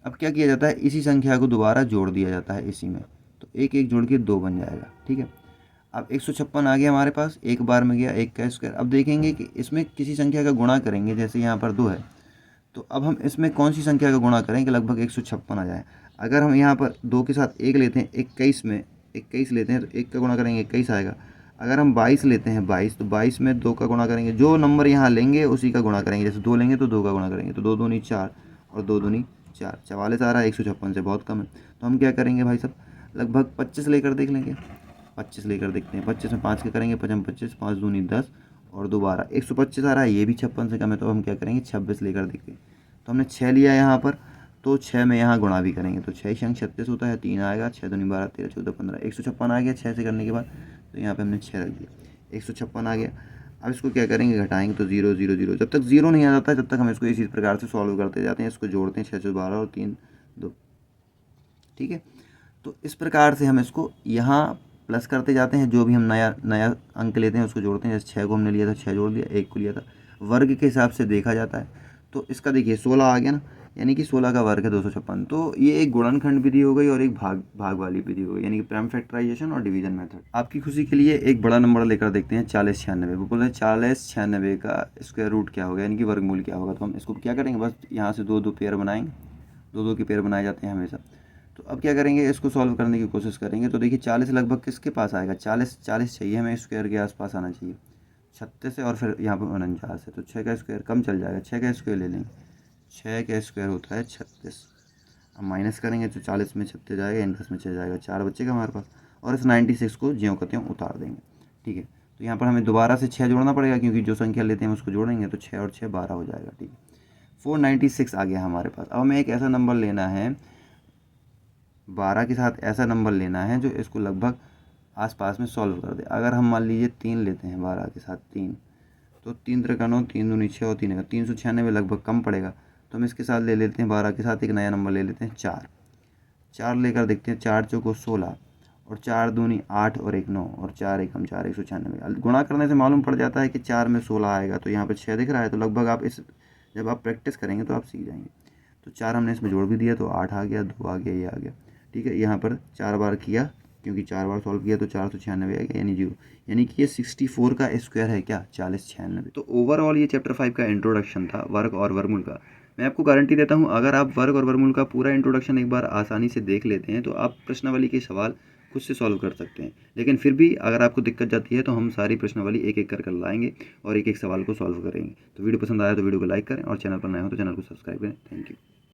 Speaker 1: अब क्या किया जाता है, इसी संख्या को दोबारा जोड़ दिया जाता है इसी में, तो 1 1 जोड़ के 2 बन जाएगा। ठीक है, अब 156 आ गया हमारे पास, एक बार में गया 1 का स्क्वायर। अब देखेंगे कि इसमें किसी संख्या का गुणा करेंगे, जैसे यहाँ पर 2 है, तो अब हम इसमें कौन सी संख्या का गुणा करें कि लगभग 156 आ जाए। अगर हम यहाँ पर 2 के साथ 1 लेते हैं, 21 में 21 लेते हैं, तो 1 का गुणा करेंगे 21 आएगा। अगर हम 22 लेते हैं, 22, तो 22 में 2 का गुणा करेंगे, जो नंबर यहाँ लेंगे उसी का गुणा करेंगे। जैसे 2 लेंगे तो 2 का गुणा करेंगे, तो 2 दूनी 4 और 2 दूनी 4, 44 आ रहा है, 156 से बहुत कम है। तो हम क्या करेंगे भाई साहब, लगभग 25 लेकर देख लेंगे, 25 लेकर देखते हैं। 25 में 5 के करेंगे, 5 में 25, 5 दूनी 10 और 2 12, 125 आ रहा है, ये भी 56 से कम है, तो हम क्या करेंगे, 26 लेकर देखते हैं। तो हमने 6 लिया यहाँ पर, तो 6 में यहाँ गुणा भी करेंगे, तो 6 संग 36 होता है, 3 आएगा, 6 दूनी 12 13 14 15, 156 आ गया 6 से करने के बाद। तो यहाँ पे हमने 6 रख दिया, 156 आ गया। अब इसको क्या करेंगे, घटाएंगे, तो 0 0 0, जब तक 0 नहीं आ जाता है तब तक हम इसको इसी प्रकार से सॉल्व करते जाते हैं। इसको जोड़ते हैं, 6 से 12 और 3 2। ठीक है, तो इस प्रकार से हम इसको यहाँ प्लस करते जाते हैं, जो भी हम नया नया अंक लेते हैं उसको जोड़ते हैं। जैसे 6 को हमने लिया था, 6 जोड़ दिया, 1 को लिया था, वर्ग के हिसाब से देखा जाता है। तो इसका देखिए 16 आ गया ना, यानी कि 16 का वर्ग है 256। तो ये एक गुणनखंड विधि हो गई और एक भाग वाली विधि हो गई, यानी कि प्राइम फैक्टराइजेशन और डिवीजन मेथड। आपकी खुशी के लिए एक बड़ा नंबर लेकर देखते हैं, 40 96। वो बोले 40 96 का स्क्वायर रूट क्या होगा, यानी कि वर्गमूल क्या होगा। तो हम इसको क्या करेंगे, बस यहाँ से 2 2 पेयर बनाएंगे, 2 2 के पेयर बनाए जाते हैं हमेशा। तो अब क्या करेंगे, इसको सॉल्व करने की कोशिश करेंगे। तो देखिए 40 लगभग किसके पास आएगा, 40 40 चाहिए हमें, स्क्वायर के आसपास आना चाहिए, 36 है और फिर यहाँ पर 49 है, तो 6 का स्क्वायर कम चल जाएगा, 6 का स्क्वायर ले लेंगे। 6 का स्क्वायर होता है 36। अब माइनस करेंगे तो 40 में 36 जाएगा, 10 में 6 जाएगा, 4 बचेगा हमारे पास, और इस 96 को ज्यों का त्यों उतार देंगे। ठीक है, तो यहाँ पर हमें दोबारा से 6 जोड़ना पड़ेगा, क्योंकि जो संख्या लेते हैं उसको जोड़ेंगे, तो 6 और 6 12 हो जाएगा। ठीक है, 496 आ गया हमारे पास। अब हमें एक ऐसा नंबर लेना है, 12 के साथ ऐसा नंबर लेना है जो इसको लगभग आसपास में सॉल्व कर दे। अगर हम मान लीजिए 3 लेते हैं, 12 के साथ 3, तो 3 3 9, 3 दूनी 6 और 3 396 लगभग कम पड़ेगा। तो हम इसके साथ ले लेते हैं, 12 के साथ एक नया नंबर ले लेते हैं, 4 4 लेकर देखते हैं, 4 चौको 16 और 4 दूनी 8 और 1 9 और 4 एकम 4, 196। गुणा करने से मालूम पड़ जाता है कि 4 में 16 आएगा, तो यहाँ पर 6 दिख रहा है। तो लगभग आप जब आप प्रैक्टिस करेंगे तो आप सीख जाएंगे। तो 4 हमने इसमें जोड़ भी दिया, तो 8 आ गया, 2 आ गया, ये आ गया। ठीक है, यहाँ पर 4 बार किया, क्योंकि 4 बार सॉल्व किया तो 496 आ गया, यानी 0, यानी कि ये 64 का स्क्वायर है क्या, 40 96। तो ओवरऑल ये चैप्टर 5 का इंट्रोडक्शन था वर्ग और वर्गमूल का। मैं आपको गारंटी देता हूँ, अगर आप वर्ग और वर्गमूल का पूरा इंट्रोडक्शन एक बार आसानी से देख लेते हैं तो आप प्रश्नावली के सवाल खुद से सॉल्व कर सकते हैं। लेकिन फिर भी अगर आपको दिक्कत जाती है तो हम सारी प्रश्नावली एक एक कर लाएंगे और एक एक सवाल को सॉल्व करेंगे। तो वीडियो पसंद आया तो वीडियो को लाइक करें, और चैनल पर नए हो तो चैनल को सब्सक्राइब करें। Thank you.